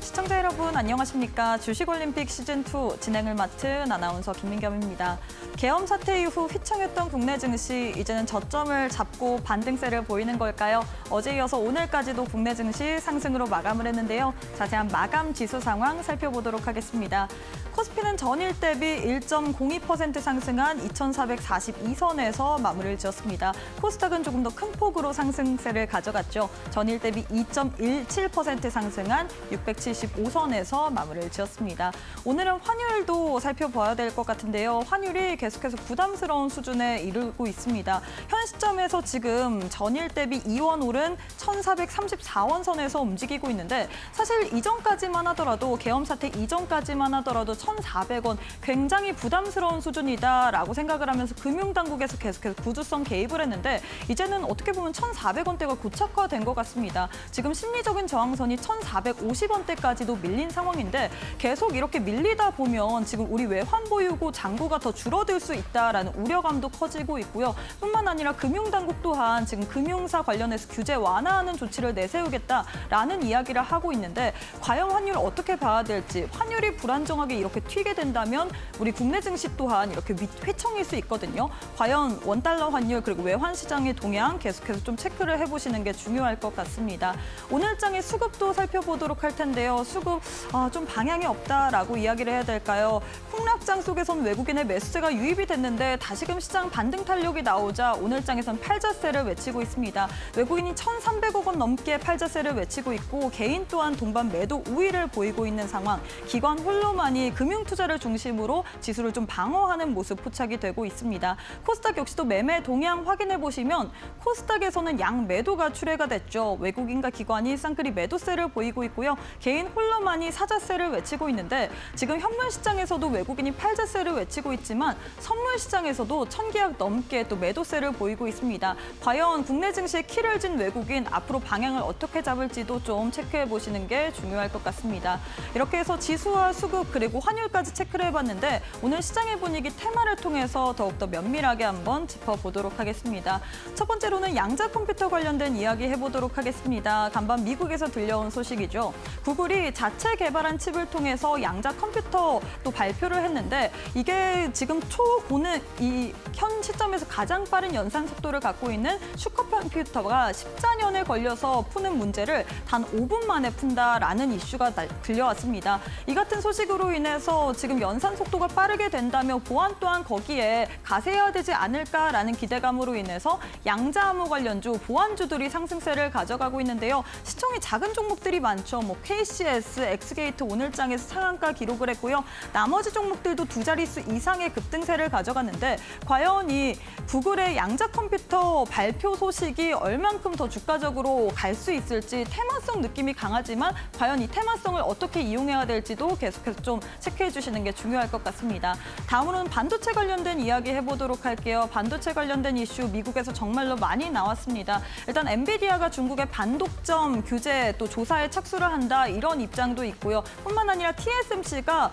시청자 여러분 안녕하십니까. 주식올림픽 시즌2 진행을 맡은 아나운서 김민겸입니다. 계엄 사태 이후 휘청했던 국내 증시 이제는 저점을 잡고 반등세를 보이는 걸까요? 어제 이어서 오늘까지도 국내 증시 상승으로 마감을 했는데요. 자세한 마감 지수 상황 살펴보도록 하겠습니다. 코스피는 전일 대비 1.02% 상승한 2,442선에서 마무리를 지었습니다. 코스닥은 조금 더 큰 폭으로 상승세를 가져갔죠. 전일 대비 2.17% 상승한 675선에서 마무리를 지었습니다. 오늘은 환율도 살펴봐야 될 것 같은데요. 환율이 계속해서 부담스러운 수준에 이르고 있습니다. 현 시점에서 지금 전일 대비 2원 오른 1,434원 선에서 움직이고 있는데 사실 이전까지만 하더라도 계엄 사태 이전까지만 하더라도 1,400원 굉장히 부담스러운 수준이다라고 생각을 하면서 금융당국에서 계속해서 구두성 개입을 했는데 이제는 어떻게 보면 1,400원대가 고착화된 것 같습니다. 지금 심리적인 저항선이 1,450원대까지도 밀린 상황인데 계속 이렇게 밀리다 보면 지금 우리 외환 보유고 잔고가 더 줄어들 수 있다라는 우려감도 커지고 있고요. 뿐만 아니라 금융당국 또한 지금 금융사 관련해서 규제 완화하는 조치를 내세우겠다라는 이야기를 하고 있는데 과연 환율을 어떻게 봐야 될지 환율이 불안정하게 이렇게 튀게 된다면 우리 국내 증시 또한 이렇게 휘청일 수 있거든요. 과연 원달러 환율 그리고 외환 시장의 동향 계속해서 좀 체크를 해보시는 게 중요할 것 같습니다. 오늘 장의 수급도 살펴보도록 할 텐데요. 수급 좀 방향이 없다라고 이야기를 해야 될까요? 폭락장 속에선 외국인의 매수세가 유입이 됐는데 다시금 시장 반등 탄력이 나오자 오늘 장에선 팔자세를 외치고 있습니다. 외국인이 1,300억 원 넘게 팔자세를 외치고 있고 개인 또한 동반 매도 우위를 보이고 있는 상황. 기관 홀로만이 금융투자를 중심으로 지수를 좀 방어하는 모습 포착이 되고 있습니다. 코스닥 역시도 매매 동향 확인해 보시면 코스닥에서는 양 매도가 출회가 됐죠. 외국인과 기관이 쌍끌이 매도세를 보이고 있고요. 개인 홀로만이 사자세를 외치고 있는데 지금 현물 시장에서도 외국인이 팔자세를 외치고 있지만 선물 시장에서도 1,000계약 넘게 또 매도세를 보이고 있습니다. 과연 국내 증시에 키를 진 외국인 앞으로 방향을 어떻게 잡을지도 좀 체크해 보시는 게 중요할 것 같습니다. 이렇게 해서 지수와 수급 그리고 환율까지 체크를 해봤는데 오늘 시장의 분위기 테마를 통해서 더욱더 면밀하게 한번 짚어보도록 하겠습니다. 첫 번째로는 양자 컴퓨터 관련된 이야기 해보도록 하겠습니다. 간밤 미국에서 들려온 소식이죠. 구글이 자체 개발한 칩을 통해서 양자 컴퓨터 또 발표를 했는데 이게 지금 초고능 현 시점에서 가장 빠른 연산 속도를 갖고 있는 슈퍼컴퓨터가 14년에 걸려서 푸는 문제를 단 5분 만에 푼다라는 이슈가 들려왔습니다. 이 같은 소식으로 인해서 지금 연산 속도가 빠르게 된다면 보안 또한 거기에 가세해야 되지 않을까라는 기대감으로 인해서 양자암호 관련주, 보안주들이 상승세를 가져가고 있는데요. 시총이 작은 종목들이 많죠. KCS, 엑스게이트 오늘장에서 상한가 기록을 했고요. 나머지 종목들도 두 자릿수 이상의 급등세를 가져갔는데 과연 이 구글의 양자 컴퓨터 발표 소식이 얼만큼 더 주가적으로 갈 수 있을지 테마성 느낌이 강하지만 과연 이 테마성을 어떻게 이용해야 될지도 계속해서 좀 체크해 주시는 게 중요할 것 같습니다. 다음으로는 반도체 관련된 이야기 해보도록 할게요. 반도체 관련된 이슈 미국에서 정말로 많이 나왔습니다. 일단 엔비디아가 중국의 반독점 규제 또 조사에 착수를 한다 이런 입장도 있고요. 뿐만 아니라 TSMC가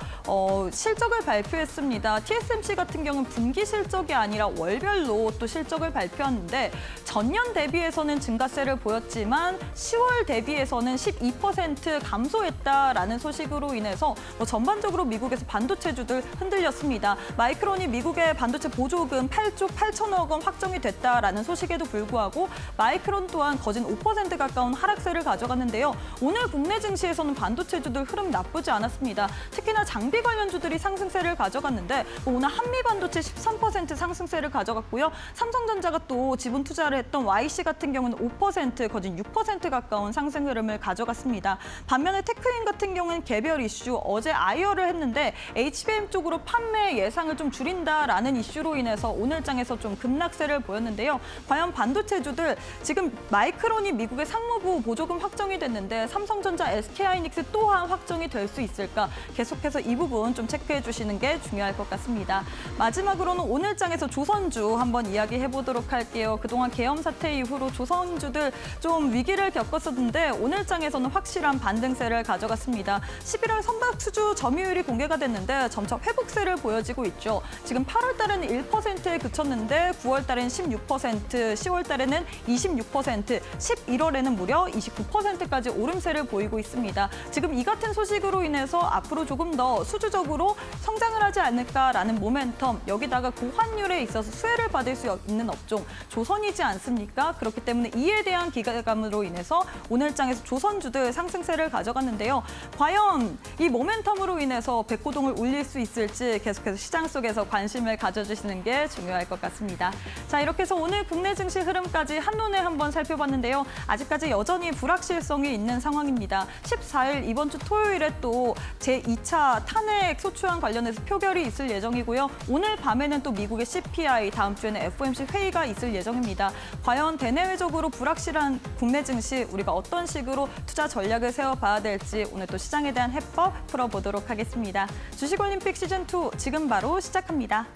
실적을 발표했습니다. TSMC 같은 경우는 분기 실적이 아니라 월별로 또 실적을 발표하는데 전년 대비해서는 증가세를 보였지만 10월 대비해서는 12% 감소했다라는 소식으로 인해서 전반적으로 미국에서 반도체주들 흔들렸습니다. 마이크론이 미국의 반도체 보조금 8조 8천억 원 확정이 됐다라는 소식에도 불구하고 마이크론 또한 거진 5% 가까운 하락세를 가져갔는데요. 오늘 국내 증시에서는 반도체주들 흐름 나쁘지 않았습니다. 특히나 장비 관련주들이 상승세를 가져갔는데 오늘 한미 반도체 13% 상승세를 가져갔고요. 삼성전자가 또 지분 투자를 했던 YC 같은 경우는 5% 거진 6% 가까운 상승 흐름을 가져갔습니다. 반면에 테크인 같은 경우는 개별 이슈 어제 아이어를 했는데 HBM 쪽으로 판매 예상을 좀 줄인다라는 이슈로 인해서 오늘장에서 좀 급락세를 보였는데요. 과연 반도체주들 지금 마이크론이 미국의 상무부 보조금 확정이 됐는데 삼성전자, SK하이닉스 또한 확정이 될 수 있을까? 계속해서 이 부분 좀 체크해 주시는 게 중요할 것 같습니다. 마지막으로는 오늘장에서 조선주 한번 이야기해 보도록 할게요. 그동안 계엄 사태 이후로 조선주들 좀 위기를 겪었었는데 오늘장에서는 확실한 반등세를 가져갔습니다. 11월 선박 수주 점유율이 공개가 됐는데 점차 회복세를 보여지고 있죠. 지금 8월 달에는 1%에 그쳤는데 9월 달에는 16%, 10월 달에는 26%, 11월에는 무려 29%까지 오름세를 보이고 있습니다. 있습니다. 지금 이 같은 소식으로 인해서 앞으로 조금 더 수주적으로 성장을 하지 않을까라는 모멘텀, 여기다가 고환율에 있어서 수혜를 받을 수 있는 업종, 조선이지 않습니까? 그렇기 때문에 이에 대한 기대감으로 인해서 오늘 장에서 조선주들 상승세를 가져갔는데요. 과연 이 모멘텀으로 인해서 백고동을 올릴 수 있을지 계속해서 시장 속에서 관심을 가져주시는 게 중요할 것 같습니다. 자, 이렇게 해서 오늘 국내 증시 흐름까지 한눈에 한번 살펴봤는데요. 아직까지 여전히 불확실성이 있는 상황입니다. 14일 이번 주 토요일에 또 제2차 탄핵 소추안 관련해서 표결이 있을 예정이고요. 오늘 밤에는 또 미국의 CPI, 다음 주에는 FOMC 회의가 있을 예정입니다. 과연 대내외적으로 불확실한 국내 증시, 우리가 어떤 식으로 투자 전략을 세워봐야 될지 오늘 또 시장에 대한 해법 풀어보도록 하겠습니다. 주식올림픽 시즌2 지금 바로 시작합니다.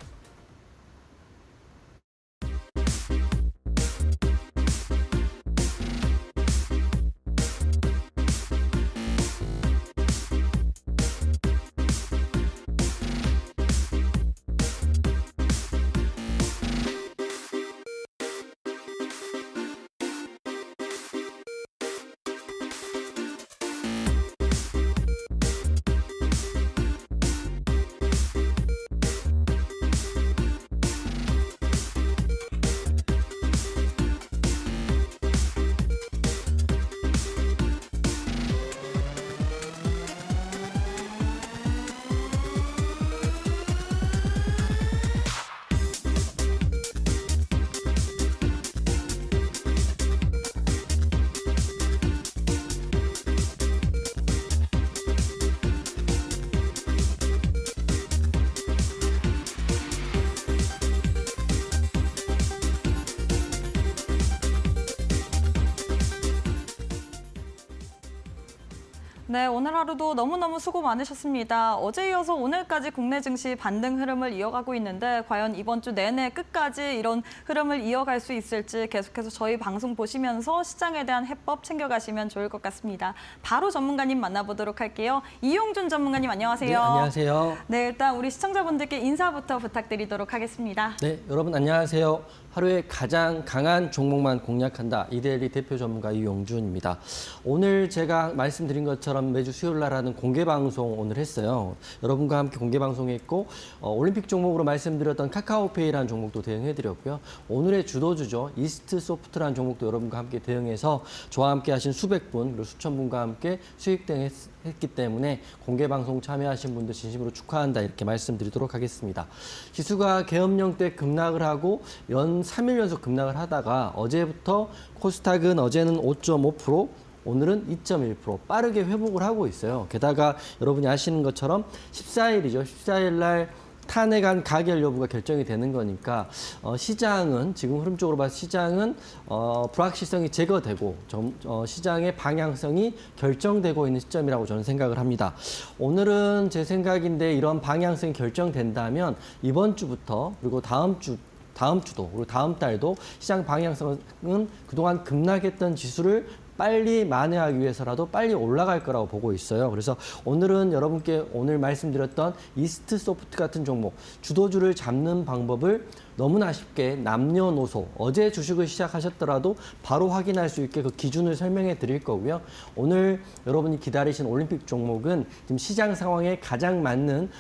네, 오늘 하루도 너무너무 수고 많으셨습니다. 어제 이어서 오늘까지 국내 증시 반등 흐름을 이어가고 있는데 과연 이번 주 내내 끝까지 이런 흐름을 이어갈 수 있을지 계속해서 저희 방송 보시면서 시장에 대한 해법 챙겨가시면 좋을 것 같습니다. 바로 전문가님 만나보도록 할게요. 이용준 전문가님 안녕하세요. 네, 안녕하세요. 네, 일단 우리 시청자분들께 인사부터 부탁드리도록 하겠습니다. 네, 여러분 안녕하세요. 하루에 가장 강한 종목만 공략한다. 이데일리 대표 전문가 이용준입니다. 오늘 제가 말씀드린 것처럼 매주 수요일 날 하는 공개 방송 오늘 했어요. 여러분과 함께 공개 방송했고 올림픽 종목으로 말씀드렸던 카카오페이라는 종목도 대응해드렸고요. 오늘의 주도주죠. 이스트 소프트라는 종목도 여러분과 함께 대응해서 저와 함께 하신 수백 분 그리고 수천 분과 함께 수익 대응했기 때문에 공개 방송 참여하신 분들 진심으로 축하한다 이렇게 말씀드리도록 하겠습니다. 지수가 계엄령 때 급락을 하고 3일 연속 급락을 하다가 어제부터 코스닥은 어제는 5.5%, 오늘은 2.1% 빠르게 회복을 하고 있어요. 게다가 여러분이 아시는 것처럼 14일이죠. 14일 날 탄핵안 가결 여부가 결정이 되는 거니까 시장은 지금 흐름적으로 봐서 시장은 불확실성이 제거되고 시장의 방향성이 결정되고 있는 시점이라고 저는 생각을 합니다. 오늘은 제 생각인데 이런 방향성이 결정된다면 이번 주부터 그리고 다음 주도 그리고 다음 달도 시장 방향성은 그동안 급락했던 지수를 빨리 만회하기 위해서라도 빨리 올라갈 거라고 보고 있어요. 그래서 오늘은 여러분께 오늘 말씀드렸던 이스트 소프트 같은 종목, 주도주를 잡는 방법을 너무나 쉽게 남녀노소, 어제 주식을 시작하셨더라도 바로 확인할 수 있게 그 기준을 설명해 드릴 거고요. 오늘 여러분이 기다리신 올림픽 종목은 지금 시장 상황에 가장 맞는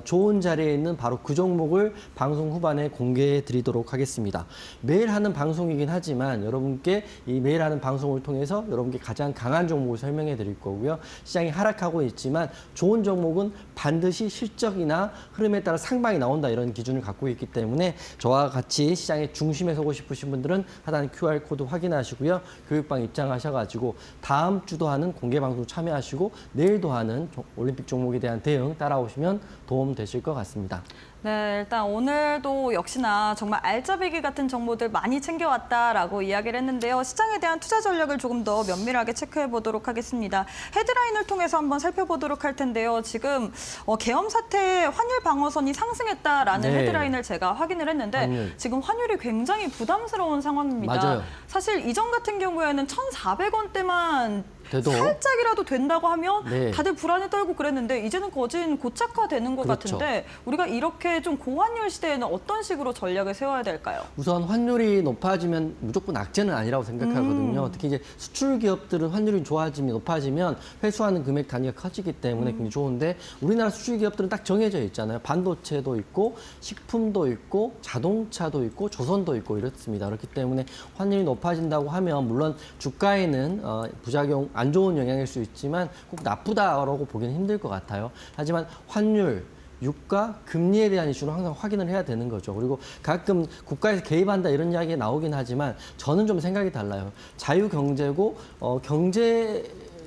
좋은 자리에 있는 바로 그 종목을 방송 후반에 공개해 드리도록 하겠습니다. 매일 하는 방송이긴 하지만 여러분께 이 매일 하는 방송을 통해서 여러분께 가장 강한 종목을 설명해 드릴 거고요. 시장이 하락하고 있지만 좋은 종목은 반드시 실적이나 흐름에 따라 상방이 나온다 이런 기준을 갖고 있기 때문에 저와 같이 시장의 중심에 서고 싶으신 분들은 하단 QR코드 확인하시고요. 교육방 입장하셔가지고 다음 주도 하는 공개방송 참여하시고 내일도 하는 올림픽 종목에 대한 대응 따라오시면 도움 되실 것 같습니다. 네, 일단 오늘도 역시나 정말 알짜배기 같은 정보들 많이 챙겨왔다라고 이야기를 했는데요. 시장에 대한 투자 전략을 조금 더 면밀하게 체크해 보도록 하겠습니다. 헤드라인을 통해서 한번 살펴보도록 할 텐데요. 지금 계엄 사태에 환율 방어선이 상승했다라는 네. 헤드라인을 제가 확인을 했는데 지금 환율이 굉장히 부담스러운 상황입니다. 맞아요. 사실 이전 같은 경우에는 1,400원대만 돼도 살짝이라도 된다고 하면 네. 다들 불안에 떨고 그랬는데 이제는 거진 고착화되는 것 그렇죠. 같은데 우리가 이렇게 좀 고환율 시대에는 어떤 식으로 전략을 세워야 될까요? 우선 환율이 높아지면 무조건 악재는 아니라고 생각하거든요. 특히 이제 수출 기업들은 환율이 좋아지면 높아지면 회수하는 금액 단위가 커지기 때문에 굉장히 좋은데 우리나라 수출 기업들은 딱 정해져 있잖아요. 반도체도 있고 식품도 있고 자동차도 있고 조선도 있고 이렇습니다. 그렇기 때문에 환율이 높아진다고 하면 물론 주가에는 부작용 안 좋은 영향일 수 있지만 꼭 나쁘다라고 보기는 힘들 것 같아요. 하지만 환율 유가, 금리에 대한 이슈는 항상 확인을 해야 되는 거죠. 그리고 가끔 국가에서 개입한다 이런 이야기가 나오긴 하지만 저는 좀 생각이 달라요. 자유경제고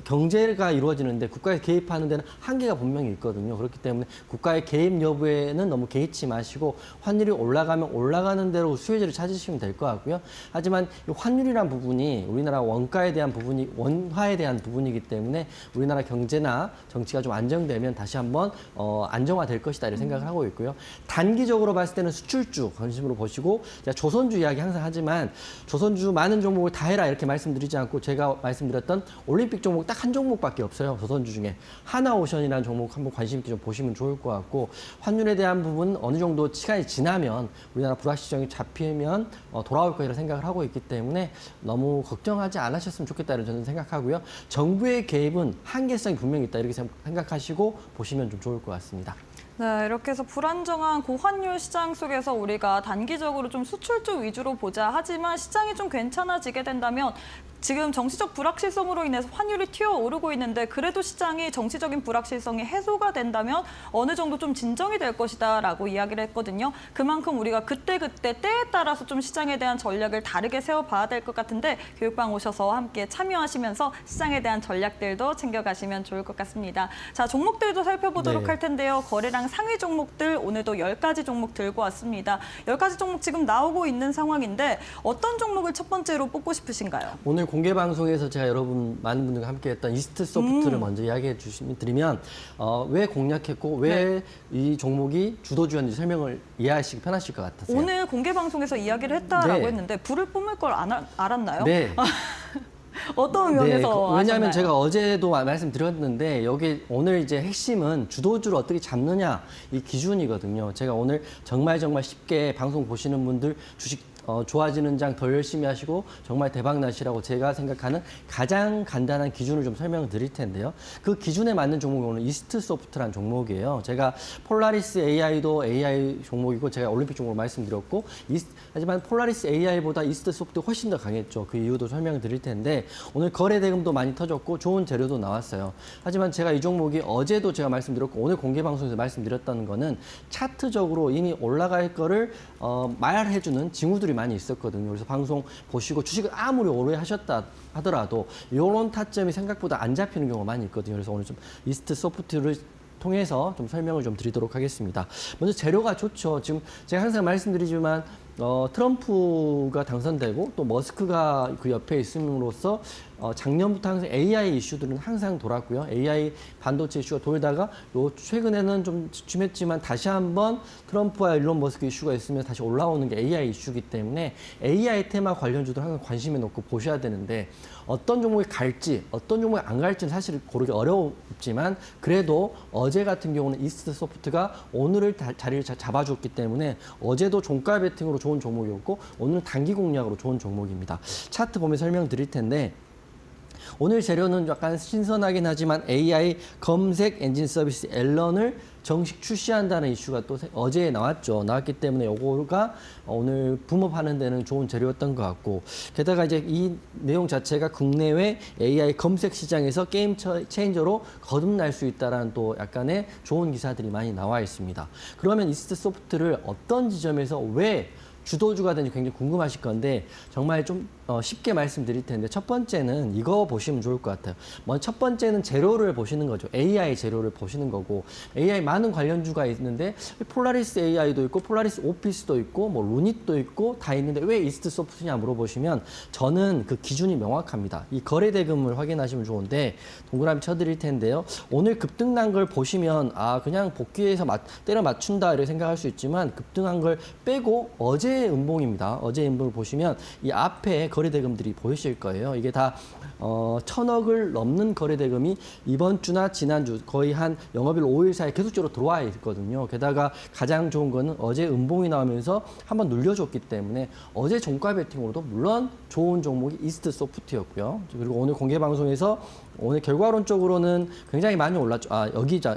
경제가 이루어지는데 국가에서 개입하는 데는 한계가 분명히 있거든요. 그렇기 때문에 국가의 개입 여부에는 너무 개의치 마시고 환율이 올라가면 올라가는 대로 수혜지를 찾으시면 될 것 같고요. 하지만 이 환율이란 부분이 우리나라 원가에 대한 부분이 원화에 대한 부분이기 때문에 우리나라 경제나 정치가 좀 안정되면 다시 한번 안정화될 것이다 이렇게 생각을 하고 있고요. 단기적으로 봤을 때는 수출주 관심으로 보시고 제가 조선주 이야기 항상 하지만 조선주 많은 종목을 다 해라 이렇게 말씀드리지 않고 제가 말씀드렸던 올림픽 종목 딱 한 종목밖에 없어요. 조선주 중에 하나오션이라는 종목 한번 관심 있게 좀 보시면 좋을 것 같고 환율에 대한 부분 어느 정도 시간이 지나면 우리나라 불확실성이 잡히면 돌아올 거라고 생각을 하고 있기 때문에 너무 걱정하지 않으셨으면 좋겠다는 저는 생각하고요. 정부의 개입은 한계성이 분명히 있다 이렇게 생각하시고 보시면 좀 좋을 것 같습니다. 네, 이렇게 해서 불안정한 고환율 시장 속에서 우리가 단기적으로 좀 수출주 위주로 보자 하지만 시장이 좀 괜찮아지게 된다면 지금 정치적 불확실성으로 인해서 환율이 튀어오르고 있는데 그래도 시장이 정치적인 불확실성이 해소가 된다면 어느 정도 좀 진정이 될 것이다라고 이야기를 했거든요. 그만큼 우리가 그때그때 때에 따라서 좀 시장에 대한 전략을 다르게 세워봐야 될 것 같은데 교육방 오셔서 함께 참여하시면서 시장에 대한 전략들도 챙겨가시면 좋을 것 같습니다. 자, 종목들도 살펴보도록 네. 할 텐데요. 거래량 상위 종목들 오늘도 10가지 종목 들고 왔습니다. 10가지 종목 지금 나오고 있는 상황인데 어떤 종목을 첫 번째로 뽑고 싶으신가요? 오늘 공개 방송에서 제가 여러분 많은 분들과 함께했던 이스트 소프트를 먼저 이야기해 드리면 왜 공략했고 왜 이 종목이 주도주였는지 설명을 이해하시기 편하실 것 같아서요. 오늘 공개 방송에서 이야기를 했다라고 네. 했는데 불을 뿜을 걸 알았나요? 네. 어떤 면에서 왜냐하면 아셨나요? 제가 어제도 말씀드렸는데 여기 오늘 이제 핵심은 주도주를 어떻게 잡느냐 이 기준이거든요. 제가 오늘 정말 쉽게 방송 보시는 분들 주식 좋아지는 장 더 열심히 하시고 정말 대박 나시라고 제가 생각하는 가장 간단한 기준을 좀 설명을 드릴 텐데요. 그 기준에 맞는 종목이 오늘 이스트 소프트라는 종목이에요. 제가 폴라리스 AI도 AI 종목이고 제가 올림픽 종목으로 말씀드렸고 하지만 폴라리스 AI보다 이스트 소프트가 훨씬 더 강했죠. 그 이유도 설명을 드릴 텐데 오늘 거래 대금도 많이 터졌고 좋은 재료도 나왔어요. 하지만 제가 이 종목이 어제도 제가 말씀드렸고 오늘 공개 방송에서 말씀드렸다는 거는 차트적으로 이미 올라갈 거를 말해주는 징후들이 많이 있었거든요. 그래서 방송 보시고 주식을 아무리 오래 하셨다 하더라도 이런 타점이 생각보다 안 잡히는 경우가 많이 있거든요. 그래서 오늘 좀 이스트 소프트를 통해서 좀 설명을 좀 드리도록 하겠습니다. 먼저 재료가 좋죠. 지금 제가 항상 말씀드리지만 트럼프가 당선되고 또 머스크가 그 옆에 있음으로써 작년부터 항상 AI 이슈들은 항상 돌았고요. AI 반도체 이슈가 돌다가 최근에는 좀 주춤했지만 다시 한번 트럼프와 일론 머스크 이슈가 있으면 다시 올라오는 게 AI 이슈이기 때문에 AI 테마 관련주들 항상 관심에 놓고 보셔야 되는데 어떤 종목이 갈지 어떤 종목이 안 갈지는 사실 고르기 어렵지만 그래도 어제 같은 경우는 이스트 소프트가 오늘을 자리를 잡아줬기 때문에 어제도 종가 베팅으로 좋은 종목이었고 오늘은 단기 공략으로 좋은 종목입니다. 차트 보면 설명드릴 텐데 오늘 재료는 약간 신선하긴 하지만 AI 검색 엔진 서비스 앨런을 정식 출시한다는 이슈가 또 어제 나왔기 때문에 요거가 오늘 붐업하는 데는 좋은 재료였던 것 같고 게다가 이제 이 내용 자체가 국내외 AI 검색 시장에서 게임 체인저로 거듭날 수 있다라는 또 약간의 좋은 기사들이 많이 나와 있습니다. 그러면 이스트 소프트를 어떤 지점에서 왜 주도주가 되는지 굉장히 궁금하실 건데 정말 좀 쉽게 말씀드릴 텐데 첫 번째는 이거 보시면 좋을 것 같아요. 먼저 첫 번째는 재료를 보시는 거죠. AI 재료를 보시는 거고 AI 많은 관련주가 있는데 폴라리스 AI도 있고 폴라리스 오피스도 있고 뭐 루닛도 있고 다 있는데 왜 이스트 소프트냐 물어보시면 저는 그 기준이 명확합니다. 이 거래 대금을 확인하시면 좋은데 동그라미 쳐드릴 텐데요. 오늘 급등난 걸 보시면 그냥 복귀해서 때려 맞춘다 이렇게 생각할 수 있지만 급등한 걸 빼고 어제 음봉입니다. 어제 음봉을 보시면 이 앞에 거래 대금들이 보이실 거예요. 이게 다 1,000억을 넘는 거래 대금이 이번 주나 지난주 거의 한 영업일 5일 사이에 계속적으로 들어와 있거든요. 게다가 가장 좋은 거는 어제 음봉이 나오면서 한번 눌려줬기 때문에 어제 종가 베팅으로도 물론 좋은 종목이 이스트 소프트였고요. 그리고 오늘 공개 방송에서 오늘 결과론적으로는 굉장히 많이 올랐죠.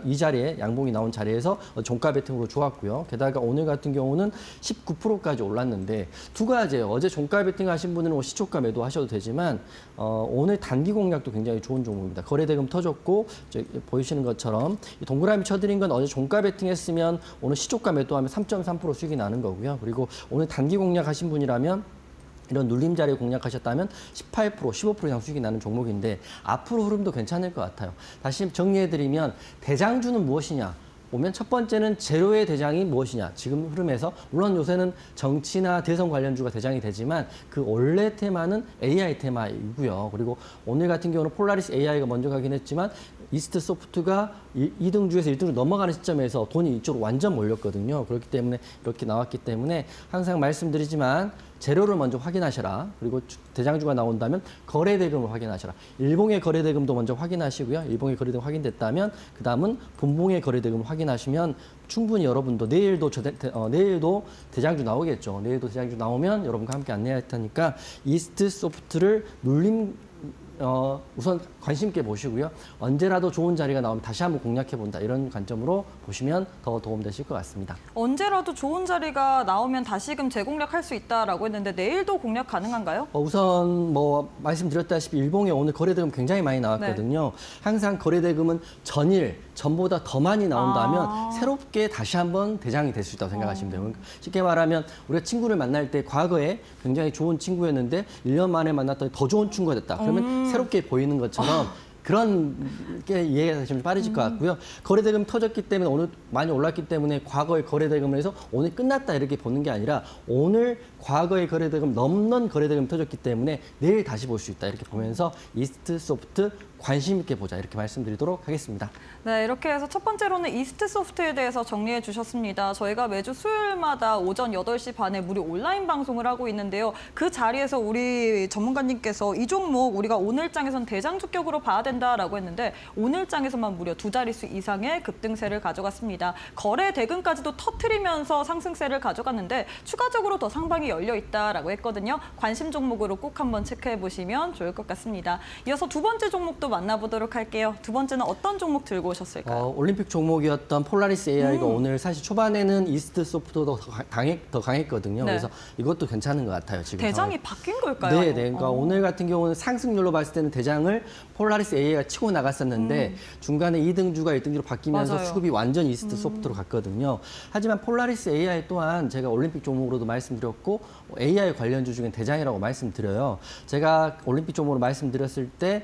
이 자리에 양봉이 나온 자리에서 종가 베팅으로 좋았고요. 게다가 오늘 같은 경우는 19%까지 올랐는데 두 가지예요. 어제 종가 베팅 하신 분들은 뭐 시초가 매도하셔도 되지만 오늘 단기 공략도 굉장히 좋은 종목입니다. 거래 대금 터졌고 보이시는 것처럼 이 동그라미 쳐드린 건 어제 종가 베팅했으면 오늘 시초가 매도하면 3.3% 수익이 나는 거고요. 그리고 오늘 단기 공략하신 분이라면 이런 눌림 자리에 공략하셨다면 18%, 15% 이상 수익이 나는 종목인데 앞으로 흐름도 괜찮을 것 같아요. 다시 정리해드리면 대장주는 무엇이냐? 보면 첫 번째는 제로의 대장이 무엇이냐. 지금 흐름에서 물론 요새는 정치나 대선 관련주가 대장이 되지만 그 원래 테마는 AI 테마이고요. 그리고 오늘 같은 경우는 폴라리스 AI가 먼저 가긴 했지만 이스트 소프트가 2등주에서 1등으로 넘어가는 시점에서 돈이 이쪽으로 완전 몰렸거든요. 그렇기 때문에 이렇게 나왔기 때문에 항상 말씀드리지만 재료를 먼저 확인하셔라. 그리고 대장주가 나온다면 거래 대금을 확인하셔라. 일봉의 거래 대금도 먼저 확인하시고요. 일봉의 거래 대금 확인됐다면 그 다음은 분봉의 거래 대금을 확인하시면 충분히 여러분도 내일도 대장주 나오겠죠. 내일도 대장주 나오면 여러분과 함께 안내할 테니까 이스트 소프트를 눌림 우선 관심 있게 보시고요. 언제라도 좋은 자리가 나오면 다시 한번 공략해본다. 이런 관점으로 보시면 더 도움되실 것 같습니다. 언제라도 좋은 자리가 나오면 다시금 재공략할 수 있다라고 했는데 내일도 공략 가능한가요? 우선 뭐 말씀드렸다시피 일봉에 오늘 거래대금 굉장히 많이 나왔거든요. 항상 거래대금은 전보다 더 많이 나온다면 새롭게 다시 한번 대장이 될 수 있다고 생각하시면 돼요. 쉽게 말하면 우리가 친구를 만날 때 과거에 굉장히 좋은 친구였는데 1년 만에 만났더니 더 좋은 친구가 됐다. 그러면 새롭게 보이는 것처럼 그런 게 이해가 좀 빠르실 것 같고요. 거래대금 터졌기 때문에 오늘 많이 올랐기 때문에 과거의 거래대금을 해서 오늘 끝났다 이렇게 보는 게 아니라 오늘 과거의 거래대금 넘는 거래대금 터졌기 때문에 내일 다시 볼 수 있다 이렇게 보면서 이스트 소프트 관심 있게 보자 이렇게 말씀드리도록 하겠습니다. 네, 이렇게 해서 첫 번째로는 이스트 소프트에 대해서 정리해 주셨습니다. 저희가 매주 수요일마다 오전 8시 반에 무료 온라인 방송을 하고 있는데요. 그 자리에서 우리 전문가님께서 이 종목 우리가 오늘장에선 대장주격으로 봐야 된다라고 했는데 오늘장에서만 무려 2자릿수 이상의 급등세를 가져갔습니다. 거래 대금까지도 터트리면서 상승세를 가져갔는데 추가적으로 더 상방이 열려 있다라고 했거든요. 관심 종목으로 꼭 한번 체크해 보시면 좋을 것 같습니다. 이어서 두 번째 종목도 만나보도록 할게요. 두 번째는 어떤 종목 들고 오셨을까요? 올림픽 종목이었던 폴라리스 AI가 오늘 사실 초반에는 이스트 소프트도 더 강했거든요. 네. 그래서 이것도 괜찮은 것 같아요. 지금 대장이 바뀐 걸까요? 네. 그러니까 오늘 같은 경우는 상승률로 봤을 때는 대장을 폴라리스 AI가 치고 나갔었는데 중간에 2등주가 1등주로 바뀌면서 맞아요. 수급이 완전 이스트 소프트로 갔거든요. 하지만 폴라리스 AI 또한 제가 올림픽 종목으로도 말씀드렸고 AI 관련주 중에 대장이라고 말씀드려요. 제가 올림픽 종목으로 말씀드렸을 때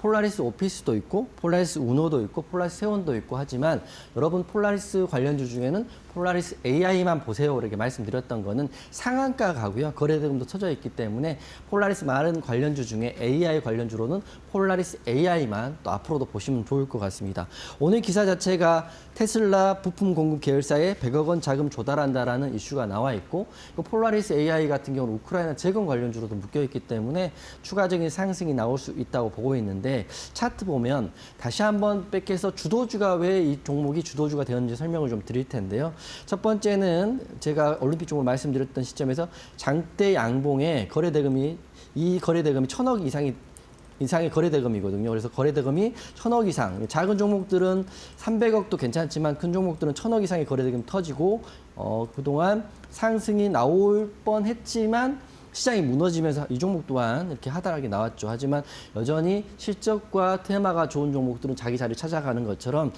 폴라리스 오피스도 있고 폴라리스 우노도 있고 폴라리스 세원도 있고 하지만 여러분 폴라리스 관련주 중에는 폴라리스 AI만 보세요 이렇게 말씀드렸던 거는 상한가 가고요. 거래대금도 쳐져 있기 때문에 폴라리스 많은 관련주 중에 AI 관련주로는 폴라리스 AI만 또 앞으로도 보시면 좋을 것 같습니다. 오늘 기사 자체가 테슬라 부품 공급 계열사에 100억 원 자금 조달한다라는 이슈가 나와 있고 폴라리스 AI 같은 경우는 우크라이나 재건 관련주로도 묶여 있기 때문에 추가적인 상승이 나올 수 있다고 보고 있는데 차트 보면 다시 한번 뺏겨서 주도주가 왜 이 종목이 주도주가 되었는지 설명을 좀 드릴 텐데요. 첫 번째는 제가 올림픽 종목 말씀드렸던 시점에서 장대 양봉의 거래대금이 1,000억 이상의 거래대금이거든요. 그래서 거래대금이 1,000억 이상, 작은 종목들은 300억도 괜찮지만 큰 종목들은 1,000억 이상의 거래대금이 터지고 그동안 상승이 나올 뻔했지만 시장이 무너지면서 이 종목 또한 이렇게 하락이 나왔죠. 하지만 여전히 실적과 테마가 좋은 종목들은 자기 자리 찾아가는 것처럼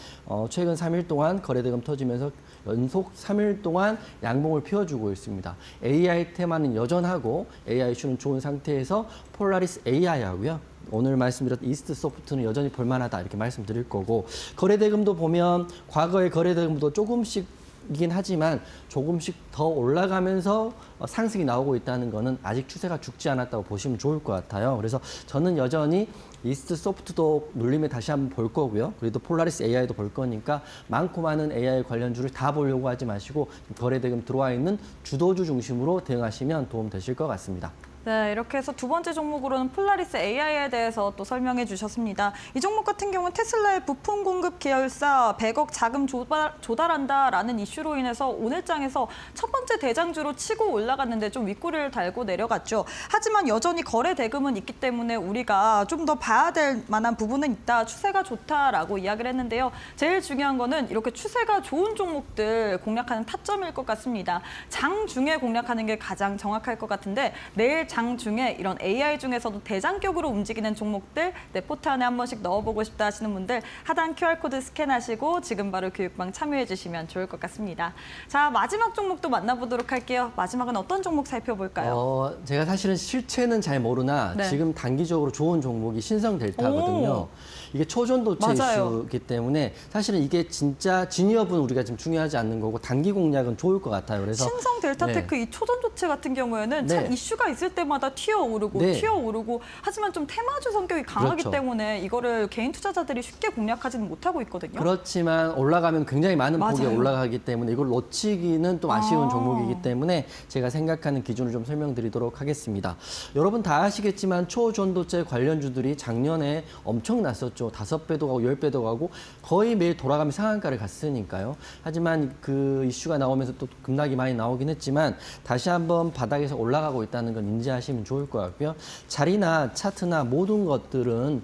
최근 3일 동안 거래대금 터지면서 연속 3일 동안 양봉을 피워주고 있습니다. AI 테마는 여전하고 AI 이슈는 좋은 상태에서 폴라리스 AI 하고요. 오늘 말씀드렸던 이스트 소프트는 여전히 볼만하다 이렇게 말씀드릴 거고 거래대금도 보면 과거의 거래대금도 조금씩이긴 하지만 조금씩 더 올라가면서 상승이 나오고 있다는 거는 아직 추세가 죽지 않았다고 보시면 좋을 것 같아요. 그래서 저는 여전히 이스트 소프트도 눌림에 다시 한번 볼 거고요. 그래도 폴라리스 AI도 볼 거니까 많고 많은 AI 관련주를 다 보려고 하지 마시고 거래대금 들어와 있는 주도주 중심으로 대응하시면 도움 되실 것 같습니다. 네, 이렇게 해서 두 번째 종목으로는 폴라리스 AI에 대해서 또 설명해 주셨습니다. 이 종목 같은 경우는 테슬라의 부품 공급 계열사 100억 자금 조달한다라는 이슈로 인해서 오늘장에서 첫 번째 대장주로 치고 올라갔는데 좀 윗꼬리를 달고 내려갔죠. 하지만 여전히 거래 대금은 있기 때문에 우리가 좀 더 봐야 될 만한 부분은 있다. 추세가 좋다라고 이야기를 했는데요. 제일 중요한 거는 이렇게 추세가 좋은 종목들 공략하는 타점일 것 같습니다. 장중에 공략하는 게 가장 정확할 것 같은데 내일 장중에 이런 AI 중에서도 대장격으로 움직이는 종목들 내 포트 안에 한 번씩 넣어보고 싶다 하시는 분들 하단 QR코드 스캔하시고 지금 바로 교육방 참여해 주시면 좋을 것 같습니다. 자, 마지막 종목도 만나보도록 할게요. 마지막은 어떤 종목 살펴볼까요? 제가 사실은 실체는 잘 모르나 네. 지금 단기적으로 좋은 종목이 신성델타거든요. 오. 이게 초전도체 맞아요. 이슈이기 때문에 사실은 이게 진짜 진위업은 우리가 지금 중요하지 않는 거고 단기 공략은 좋을 것 같아요. 그래서 신성 델타테크 이 초전도체 같은 경우에는 참 네. 이슈가 있을 때마다 튀어오르고 네. 튀어오르고 하지만 좀 테마주 성격이 강하기 그렇죠. 때문에 이거를 개인 투자자들이 쉽게 공략하지는 못하고 있거든요. 그렇지만 올라가면 굉장히 많은 폭이 맞아요. 올라가기 때문에 이걸 놓치기는 좀 아쉬운 아. 종목이기 때문에 제가 생각하는 기준을 좀 설명드리도록 하겠습니다. 여러분 다 아시겠지만 초전도체 관련주들이 작년에 엄청났었죠. 5배도 가고 10배도 가고 거의 매일 돌아가며 상한가를 갔으니까요. 하지만 그 이슈가 나오면서 또 급락이 많이 나오긴 했지만 다시 한번 바닥에서 올라가고 있다는 건 인지하시면 좋을 것 같고요. 자리나 차트나 모든 것들은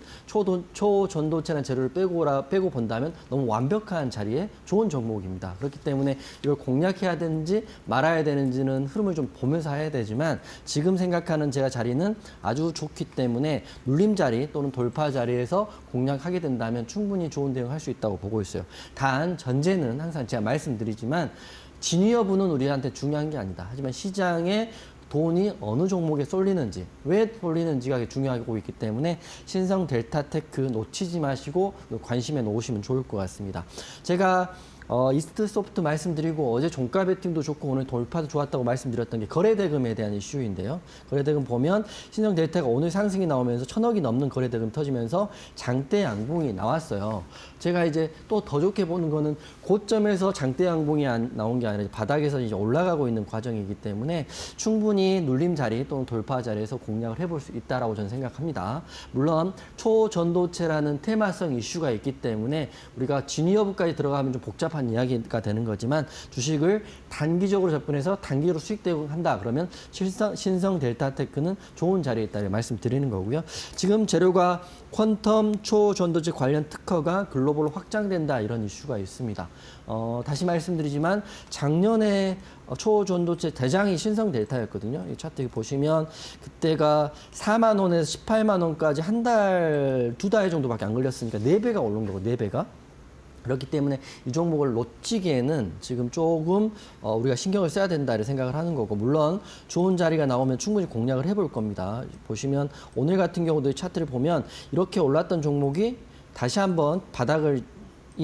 초전도체나 재료를 빼고 본다면 너무 완벽한 자리에 좋은 종목입니다. 그렇기 때문에 이걸 공략해야 되는지 말아야 되는지는 흐름을 좀 보면서 해야 되지만 지금 생각하는 제가 자리는 아주 좋기 때문에 눌림 자리 또는 돌파 자리에서 공략하게 된다면 충분히 좋은 대응할 수 있다고 보고 있어요. 단 전제는 항상 제가 말씀드리지만 진위 여부는 우리한테 중요한 게 아니다. 하지만 시장에 돈이 어느 종목에 쏠리는지, 왜 쏠리는지가 중요하고 있기 때문에 신성 델타테크 놓치지 마시고 관심에 놓으시면 좋을 것 같습니다. 제가 이스트 소프트 말씀드리고 어제 종가 배팅도 좋고 오늘 돌파도 좋았다고 말씀드렸던 게 거래대금에 대한 이슈인데요. 거래대금 보면 신성 델타가 오늘 상승이 나오면서 1,000억이 넘는 거래대금 터지면서 장대 양봉이 나왔어요. 제가 이제 또 더 좋게 보는 거는 고점에서 장대 양봉이 나온 게 아니라 바닥에서 이제 올라가고 있는 과정이기 때문에 충분히 눌림 자리 또는 돌파 자리에서 공략을 해볼 수 있다라고 저는 생각합니다. 물론 초전도체라는 테마성 이슈가 있기 때문에 우리가 진위 여부까지 들어가면 좀 복잡한 이야기가 되는 거지만 주식을 단기적으로 접근해서 단기로 수익 대응한다 그러면 신성 델타테크는 좋은 자리에 있다 말씀드리는 거고요. 지금 재료가 퀀텀 초전도체 관련 특허가 글로벌로 확장된다 이런 이슈가 있습니다. 다시 말씀드리지만 작년에 초전도체 대장이 신성 델타였거든요. 이 차트 보시면 그때가 4만 원에서 18만 원까지 한 달, 2달 정도밖에 안 걸렸으니까 4배가 오른 거고 4배가. 그렇기 때문에 이 종목을 놓치기에는 지금 조금 우리가 신경을 써야 된다 이렇게 생각을 하는 거고 물론 좋은 자리가 나오면 충분히 공략을 해볼 겁니다. 보시면 오늘 같은 경우도 이 차트를 보면 이렇게 올랐던 종목이 다시 한번 바닥을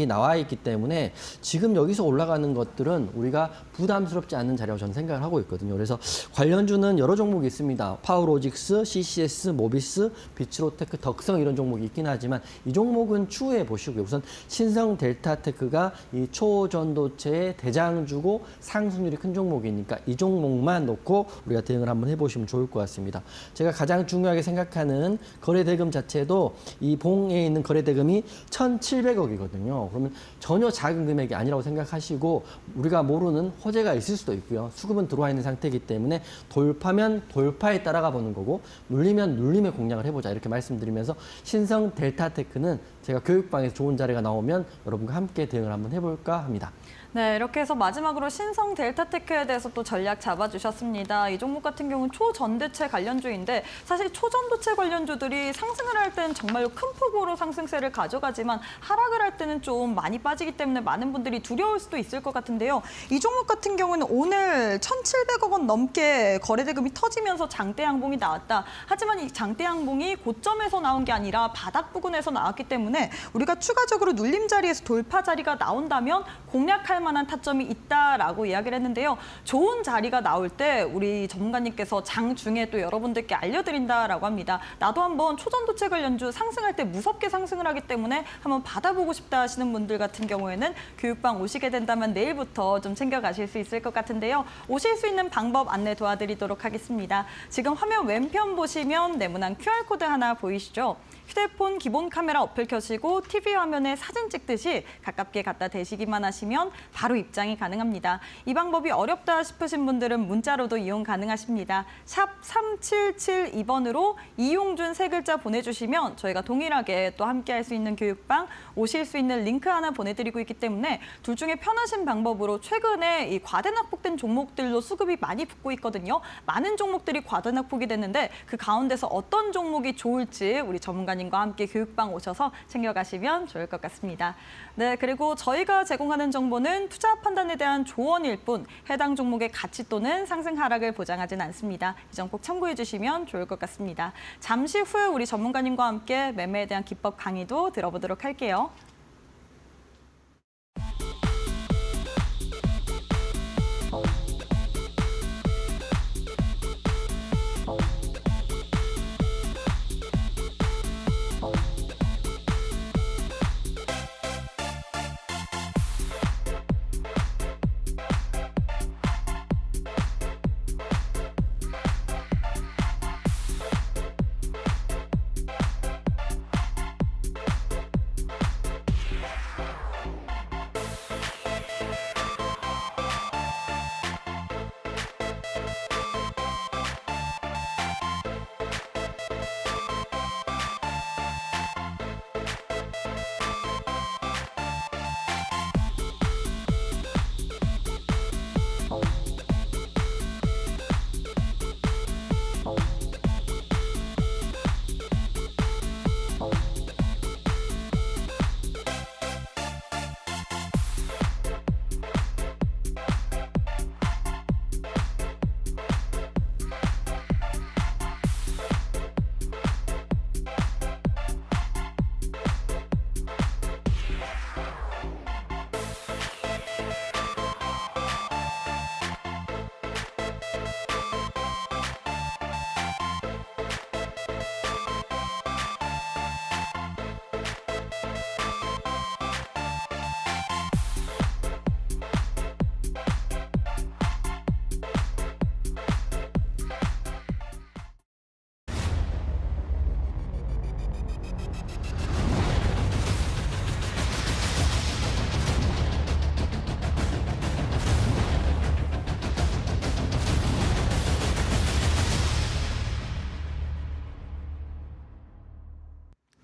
나와 있기 때문에 지금 여기서 올라가는 것들은 우리가 부담스럽지 않은 자리라고 저는 생각을 하고 있거든요. 그래서 관련주는 여러 종목이 있습니다. 파워로직스, CCS, 모비스, 비츠로테크, 덕성 이런 종목이 있긴 하지만 이 종목은 추후에 보시고요. 우선 신성 델타테크가 이 초전도체의 대장주고 상승률이 큰 종목이니까 이 종목만 놓고 우리가 대응을 한번 해보시면 좋을 것 같습니다. 제가 가장 중요하게 생각하는 거래대금 자체도 이 봉에 있는 거래대금이 1,700억이거든요. 그러면 전혀 작은 금액이 아니라고 생각하시고 우리가 모르는 호재가 있을 수도 있고요. 수급은 들어와 있는 상태이기 때문에 돌파면 돌파에 따라가 보는 거고 눌리면 눌림에 공략을 해보자 이렇게 말씀드리면서 신성 델타테크는 제가 교육방에서 좋은 자리가 나오면 여러분과 함께 대응을 한번 해볼까 합니다. 네, 이렇게 해서 마지막으로 신성 델타테크에 대해서 또 전략 잡아주셨습니다. 이 종목 같은 경우는 초전도체 관련주인데 사실 초전도체 관련주들이 상승을 할 때는 정말로 큰 폭으로 상승세를 가져가지만 하락을 할 때는 좀 많이 빠지기 때문에 많은 분들이 두려울 수도 있을 것 같은데요. 이 종목 같은 경우는 오늘 1,700억 원 넘게 거래대금이 터지면서 장대 양봉이 나왔다. 하지만 이 장대 양봉이 고점에서 나온 게 아니라 바닥 부근에서 나왔기 때문에 때문에 우리가 추가적으로 눌림 자리에서 돌파 자리가 나온다면 공략할 만한 타점이 있다라고 이야기를 했는데요. 좋은 자리가 나올 때 우리 전문가님께서 장중에 또 여러분들께 알려드린다라고 합니다. 나도 한번 초전도체കൾ 연주 상승할 때 무섭게 상승을 하기 때문에 한번 받아보고 싶다 하시는 분들 같은 경우에는 교육방 오시게 된다면 내일부터 좀 챙겨가실 수 있을 것 같은데요. 오실 수 있는 방법 안내 도와드리도록 하겠습니다. 지금 화면 왼편 보시면 네모난 QR코드 하나 보이시죠? 휴대폰 기본 카메라 어플 켜시고 TV 화면에 사진 찍듯이 가깝게 갖다 대시기만 하시면 바로 입장이 가능합니다. 이 방법이 어렵다 싶으신 분들은 문자로도 이용 가능하십니다. 샵 3772번으로 이용준 세 글자 보내주시면 저희가 동일하게 또 함께 할 수 있는 교육방 오실 수 있는 링크 하나 보내드리고 있기 때문에 둘 중에 편하신 방법으로 최근에 이 과대낙폭된 종목들로 수급이 많이 붙고 있거든요. 많은 종목들이 과대낙폭이 됐는데 그 가운데서 어떤 종목이 좋을지 우리 전문가님과 함께 교육방 오셔서 챙겨가시면 좋을 것 같습니다. 네, 그리고 저희가 제공하는 정보는 투자 판단에 대한 조언일 뿐 해당 종목의 가치 또는 상승 하락을 보장하진 않습니다. 이 점 꼭 참고해 주시면 좋을 것 같습니다. 잠시 후에 우리 전문가님과 함께 매매에 대한 기법 강의도 들어보도록 할게요.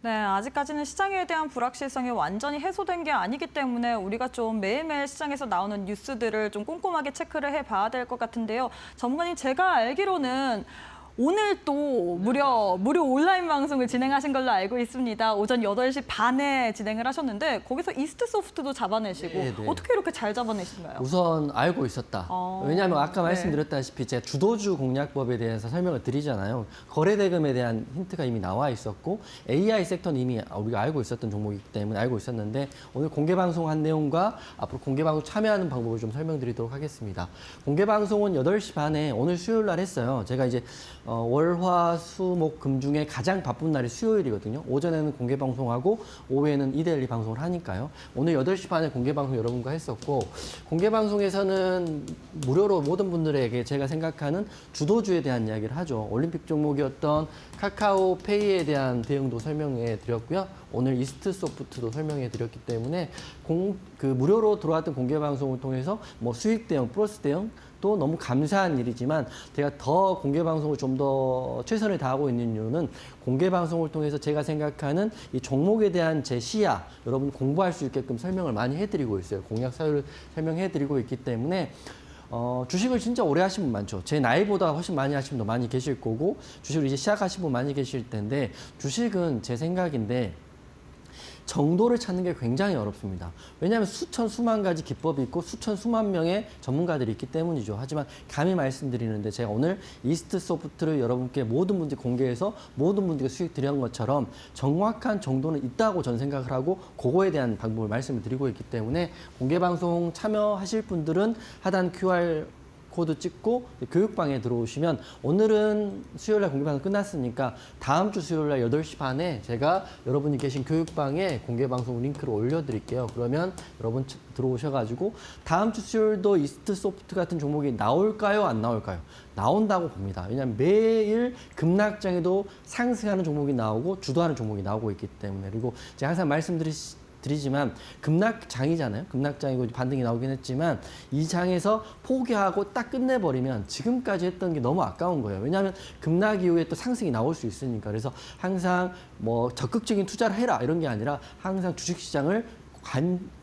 네, 아직까지는 시장에 대한 불확실성이 완전히 해소된 게 아니기 때문에 우리가 좀 매일매일 시장에서 나오는 뉴스들을 좀 꼼꼼하게 체크를 해봐야 될 것 같은데요. 전문가님, 제가 알기로는 오늘 또 무료 온라인 방송을 진행하신 걸로 알고 있습니다. 오전 8시 반에 진행을 하셨는데 거기서 이스트소프트도 잡아내시고 네. 어떻게 이렇게 잘 잡아내신가요? 우선 알고 있었다. 왜냐하면 아까 네. 말씀드렸다시피 제가 주도주 공략법에 대해서 설명을 드리잖아요. 거래대금에 대한 힌트가 이미 나와 있었고 AI 섹터는 이미 우리가 알고 있었던 종목이기 때문에 알고 있었는데 오늘 공개방송한 내용과 앞으로 공개방송 참여하는 방법을 좀 설명드리도록 하겠습니다. 공개방송은 8시 반에 오늘 수요일 날 했어요. 제가 이제 월, 화, 수, 목, 금 중에 가장 바쁜 날이 수요일이거든요. 오전에는 공개 방송하고 오후에는 이데일리 방송을 하니까요. 오늘 8시 반에 공개 방송 여러분과 했었고 공개 방송에서는 무료로 모든 분들에게 제가 생각하는 주도주에 대한 이야기를 하죠. 올림픽 종목이었던 카카오페이에 대한 대응도 설명해 드렸고요. 오늘 이스트소프트도 설명해 드렸기 때문에 무료로 들어왔던 공개 방송을 통해서 뭐 수익 대응, 플러스 대응 또 너무 감사한 일이지만 제가 더 공개 방송을 좀 더 최선을 다하고 있는 이유는 공개 방송을 통해서 제가 생각하는 이 종목에 대한 제 시야 여러분 공부할 수 있게끔 설명을 많이 해드리고 있어요. 공략 사유를 설명해드리고 있기 때문에 주식을 진짜 오래 하신 분 많죠. 제 나이보다 훨씬 많이 하신 분도 많이 계실 거고 주식을 이제 시작하신 분 많이 계실 텐데 주식은 제 생각인데 정도를 찾는 게 굉장히 어렵습니다. 왜냐하면 수천 수만 가지 기법이 있고 수천 수만 명의 전문가들이 있기 때문이죠. 하지만 감히 말씀드리는데 제가 오늘 이스트 소프트를 여러분께 모든 분들이 공개해서 모든 분들께 수익 드린 것처럼 정확한 정도는 있다고 저는 생각을 하고 그거에 대한 방법을 말씀을 드리고 있기 때문에 공개 방송 참여하실 분들은 하단 QR 코드 찍고 교육방에 들어오시면 오늘은 수요일날 공개방송 끝났으니까 다음 주 수요일날 8시 반에 제가 여러분이 계신 교육방에 공개방송 링크를 올려드릴게요. 그러면 여러분 들어오셔가지고 다음 주 수요일도 이스트 소프트 같은 종목이 나올까요? 안 나올까요? 나온다고 봅니다. 왜냐하면 매일 급락장에도 상승하는 종목이 나오고 주도하는 종목이 나오고 있기 때문에 그리고 제가 항상 드리지만 급락장이잖아요. 급락장이고 반등이 나오긴 했지만 이 장에서 포기하고 딱 끝내버리면 지금까지 했던 게 너무 아까운 거예요. 왜냐하면 급락 이후에 또 상승이 나올 수 있으니까. 그래서 항상 뭐 적극적인 투자를 해라 이런 게 아니라 항상 주식시장을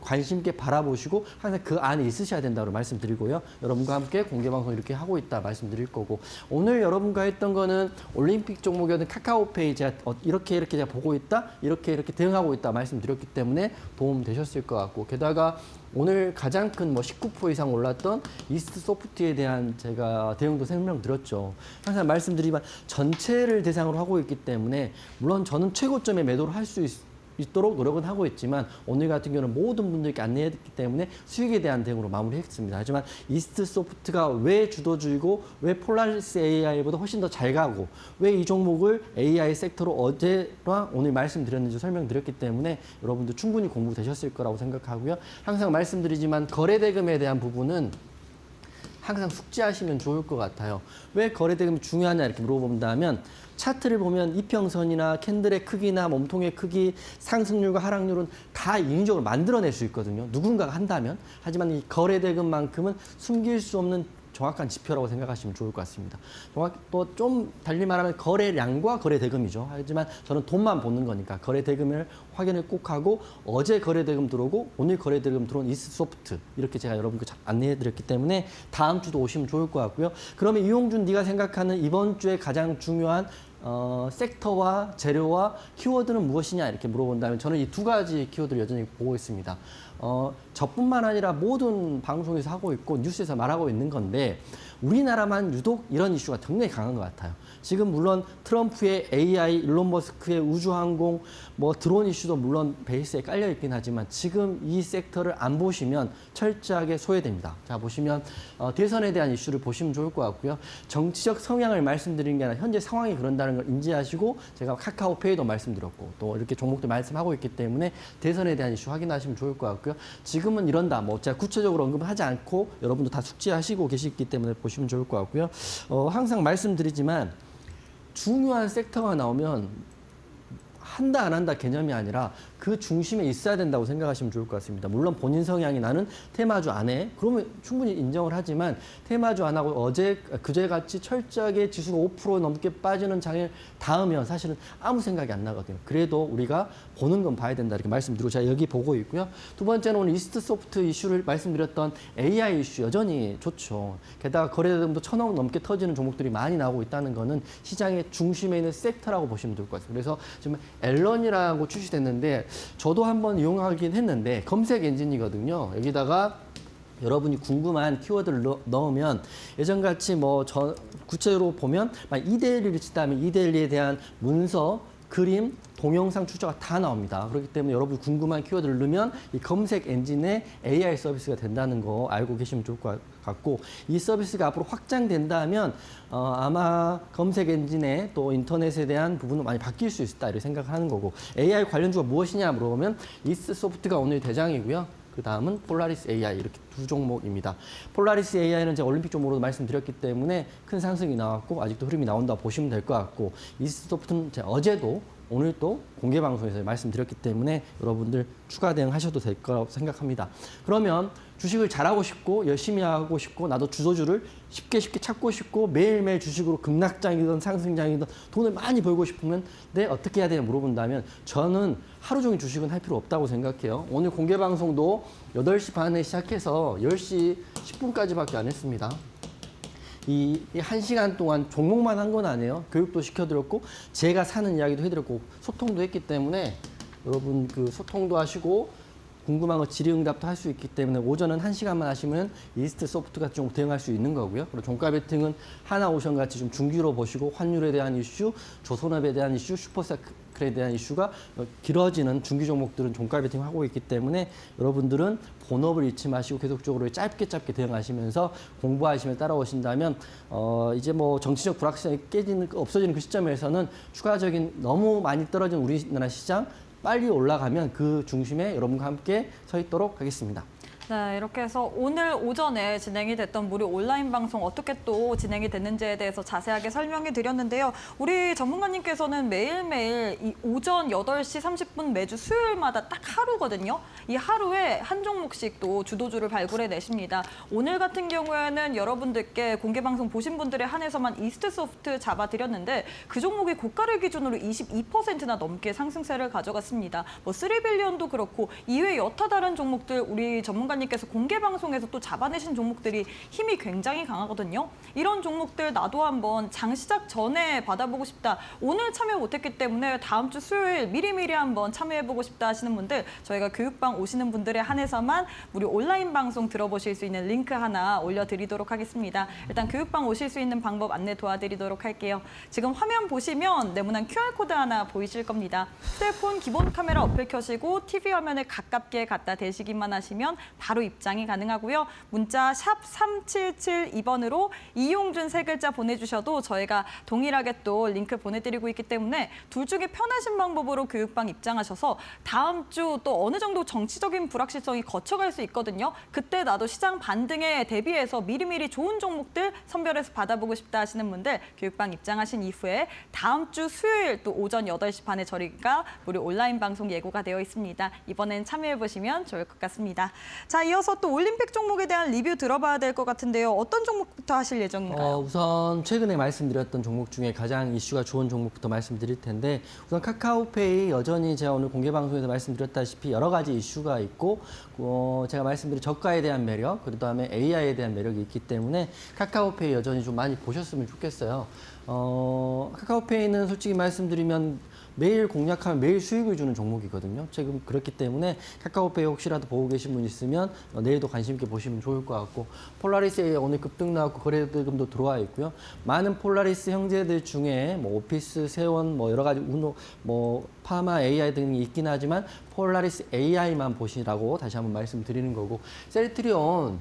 관심 있게 바라보시고 항상 그 안에 있으셔야 된다고 말씀드리고요. 여러분과 함께 공개방송 이렇게 하고 있다 말씀드릴 거고 오늘 여러분과 했던 거는 올림픽 종목이었던 카카오페이 제가 이렇게 제가 보고 있다 이렇게 대응하고 있다 말씀드렸기 때문에 도움 되셨을 것 같고 게다가 오늘 가장 큰 19% 이상 올랐던 이스트 소프트에 대한 제가 대응도 설명드렸죠. 항상 말씀드리지만 전체를 대상으로 하고 있기 때문에 물론 저는 최고점에 매도를 할 수 있도록 노력은 하고 있지만 오늘 같은 경우는 모든 분들께 안내했기 때문에 수익에 대한 대응으로 마무리했습니다. 하지만 이스트 소프트가 왜 주도주이고 왜 폴라리스 AI보다 훨씬 더 잘 가고 왜 이 종목을 AI 섹터로 어제랑 오늘 말씀드렸는지 설명드렸기 때문에 여러분들 충분히 공부되셨을 거라고 생각하고요. 항상 말씀드리지만 거래대금에 대한 부분은 항상 숙지하시면 좋을 것 같아요. 왜 거래대금이 중요하냐 이렇게 물어본다면 차트를 보면 이평선이나 캔들의 크기나 몸통의 크기, 상승률과 하락률은 다 인위적으로 만들어낼 수 있거든요. 누군가가 한다면. 하지만 이 거래대금만큼은 숨길 수 없는 정확한 지표라고 생각하시면 좋을 것 같습니다. 또 좀 달리 말하면 거래량과 거래대금이죠. 하지만 저는 돈만 보는 거니까 거래대금을 확인을 꼭 하고 어제 거래대금 들어오고 오늘 거래대금 들어온 이스소프트 이렇게 제가 여러분께 안내해드렸기 때문에 다음 주도 오시면 좋을 것 같고요. 그러면 이용준 네가 생각하는 이번 주에 가장 중요한 섹터와 재료와 키워드는 무엇이냐 이렇게 물어본다면 저는 이 두 가지 키워드를 여전히 보고 있습니다. 저뿐만 아니라 모든 방송에서 하고 있고 뉴스에서 말하고 있는 건데 우리나라만 유독 이런 이슈가 굉장히 강한 것 같아요. 지금 물론 트럼프의 AI, 일론 머스크의 우주항공, 뭐 드론 이슈도 물론 베이스에 깔려 있긴 하지만 지금 이 섹터를 안 보시면 철저하게 소외됩니다. 자 보시면 대선에 대한 이슈를 보시면 좋을 것 같고요. 정치적 성향을 말씀드리는 게 아니라 현재 상황이 그런다는 걸 인지하시고 제가 카카오페이도 말씀드렸고 또 이렇게 종목도 말씀하고 있기 때문에 대선에 대한 이슈 확인하시면 좋을 것 같고요. 지금은 이런다. 뭐 제가 구체적으로 언급하지 않고 여러분도 다 숙지하시고 계시기 때문에 보시면 좋을 것 같고요. 항상 말씀드리지만 중요한 섹터가 나오면 한다 안 한다 개념이 아니라 그 중심에 있어야 된다고 생각하시면 좋을 것 같습니다. 물론 본인 성향이 나는 테마주 안 해. 그러면 충분히 인정을 하지만 테마주 안 하고 그제같이 철저하게 지수가 5% 넘게 빠지는 장을 닿으면 사실은 아무 생각이 안 나거든요. 그래도 우리가 보는 건 봐야 된다 이렇게 말씀드리고 제가 여기 보고 있고요. 두 번째는 오늘 이스트 소프트 이슈를 말씀드렸던 AI 이슈 여전히 좋죠. 게다가 거래대금도 1,000억 넘게 터지는 종목들이 많이 나오고 있다는 거는 시장의 중심에 있는 섹터라고 보시면 될 것 같습니다. 그래서 지금 앨런이라고 출시됐는데 저도 한번 이용하긴 했는데 검색 엔진이거든요. 여기다가 여러분이 궁금한 키워드를 넣으면 예전같이 구체적으로 보면 2대1을 치다면 2대1에 대한 문서, 그림, 동영상 출처가 다 나옵니다. 그렇기 때문에 여러분이 궁금한 키워드를 넣으면 이 검색 엔진의 AI 서비스가 된다는 거 알고 계시면 좋을 것 같고 이 서비스가 앞으로 확장된다면 아마 검색 엔진에 또 인터넷에 대한 부분은 많이 바뀔 수 있다 이렇게 생각하는 거고 AI 관련주가 무엇이냐 물어보면 이스소프트가 오늘 대장이고요. 그 다음은 폴라리스 AI 이렇게 두 종목입니다. 폴라리스 AI는 제가 올림픽 종목으로 말씀드렸기 때문에 큰 상승이 나왔고 아직도 흐름이 나온다고 보시면 될 것 같고 이스소프트는 제가 어제도 오늘 또 공개 방송에서 말씀드렸기 때문에 여러분들 추가 대응하셔도 될 거라고 생각합니다. 그러면 주식을 잘하고 싶고 열심히 하고 싶고 나도 주도주를 쉽게 찾고 싶고 매일매일 주식으로 급락장이든 상승장이든 돈을 많이 벌고 싶으면 어떻게 해야 되냐 물어본다면 저는 하루 종일 주식은 할 필요 없다고 생각해요. 오늘 공개 방송도 8시 반에 시작해서 10시 10분까지밖에 안 했습니다. 이 1시간 동안 종목만 한 건 아니에요. 교육도 시켜드렸고 제가 사는 이야기도 해드렸고 소통도 했기 때문에 여러분 그 소통도 하시고 궁금한 거 질의응답도 할 수 있기 때문에 오전은 1시간만 하시면 이스트 소프트가 좀 대응할 수 있는 거고요. 그리고 종가 베팅은 하나오션 같이 좀 중기로 보시고 환율에 대한 이슈, 조선업에 대한 이슈, 슈퍼사클에 대한 이슈가 길어지는 중기 종목들은 종가 베팅하고 있기 때문에 여러분들은 본업을 잊지 마시고 계속적으로 짧게 대응하시면서 공부하시면 따라오신다면 이제 뭐 정치적 불확실성이 없어지는 그 시점에서는 추가적인 너무 많이 떨어진 우리나라 시장 빨리 올라가면 그 중심에 여러분과 함께 서 있도록 하겠습니다. 네, 이렇게 해서 오늘 오전에 진행이 됐던 무료 온라인 방송 어떻게 또 진행이 됐는지에 대해서 자세하게 설명해 드렸는데요. 우리 전문가님께서는 매일매일 이 오전 8시 30분 매주 수요일마다 딱 하루거든요. 이 하루에 한 종목씩 또 주도주를 발굴해 내십니다. 오늘 같은 경우에는 여러분들께 공개 방송 보신 분들에 한해서만 이스트소프트 잡아드렸는데 그 종목이 고가를 기준으로 22%나 넘게 상승세를 가져갔습니다. 뭐 3빌리언도 그렇고 이외 여타 다른 종목들 우리 전문가님께서 공개 방송에서 또 잡아내신 종목들이 힘이 굉장히 강하거든요. 이런 종목들 나도 한번 장 시작 전에 받아보고 싶다. 오늘 참여 못했기 때문에 다음 주 수요일 미리미리 한번 참여해보고 싶다 하시는 분들 저희가 교육방 오시는 분들에 한해서만 무료 온라인 방송 들어보실 수 있는 링크 하나 올려드리도록 하겠습니다. 일단 교육방 오실 수 있는 방법 안내 도와드리도록 할게요. 지금 화면 보시면 네모난 QR코드 하나 보이실 겁니다. 휴대폰 기본 카메라 어플 켜시고 TV 화면에 가깝게 갖다 대시기만 하시면 바로 입장이 가능하고요. 문자 샵 3772번으로 이용준 세 글자 보내주셔도 저희가 동일하게 또 링크 보내드리고 있기 때문에 둘 중에 편하신 방법으로 교육방 입장하셔서 다음 주 또 어느 정도 정치적인 불확실성이 거쳐갈 수 있거든요. 그때 나도 시장 반등에 대비해서 미리미리 좋은 종목들 선별해서 받아보고 싶다 하시는 분들 교육방 입장하신 이후에 다음 주 수요일 또 오전 8시 반에 저희가 무료 온라인 방송 예고가 되어 있습니다. 이번엔 참여해보시면 좋을 것 같습니다. 자, 이어서 또 올림픽 종목에 대한 리뷰 들어봐야 될 것 같은데요. 어떤 종목부터 하실 예정인가요? 우선 최근에 말씀드렸던 종목 중에 가장 이슈가 좋은 종목부터 말씀드릴 텐데 우선 카카오페이 여전히 제가 오늘 공개 방송에서 말씀드렸다시피 여러 가지 이슈가 있고 제가 말씀드린 저가에 대한 매력 그다음에 AI에 대한 매력이 있기 때문에 카카오페이 여전히 좀 많이 보셨으면 좋겠어요. 카카오페이는 솔직히 말씀드리면 매일 공략하면 매일 수익을 주는 종목이거든요. 지금 그렇기 때문에 카카오페이 혹시라도 보고 계신 분 있으면 내일도 관심 있게 보시면 좋을 것 같고 폴라리스에 오늘 급등 나왔고 거래대금도 들어와 있고요. 많은 폴라리스 형제들 중에 뭐 오피스, 세원, 뭐 여러 가지 우노, 뭐 파마, AI 등이 있긴 하지만 폴라리스 AI만 보시라고 다시 한번 말씀드리는 거고 셀트리온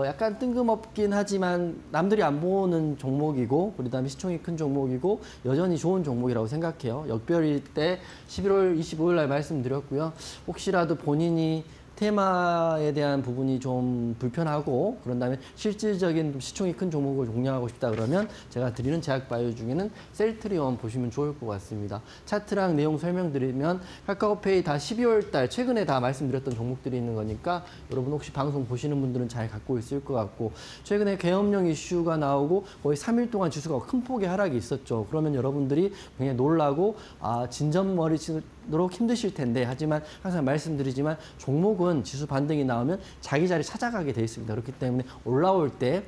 약간 뜬금없긴 하지만 남들이 안 보는 종목이고 그다음에 시총이 큰 종목이고 여전히 좋은 종목이라고 생각해요. 역별일 때 11월 25일 날 말씀드렸고요. 혹시라도 본인이 테마에 대한 부분이 좀 불편하고 그런 다음에 실질적인 시총이 큰 종목을 공략하고 싶다 그러면 제가 드리는 제약바이오 중에는 셀트리온 보시면 좋을 것 같습니다. 차트랑 내용 설명드리면 카카오페이 다 12월 달 최근에 다 말씀드렸던 종목들이 있는 거니까 여러분 혹시 방송 보시는 분들은 잘 갖고 있을 것 같고 최근에 계엄령 이슈가 나오고 거의 3일 동안 지수가 큰 폭의 하락이 있었죠. 그러면 여러분들이 굉장히 놀라고 진전머리 도록 힘드실 텐데 하지만 항상 말씀드리지만 종목은 지수 반등이 나오면 자기 자리 찾아가게 돼 있습니다. 그렇기 때문에 올라올 때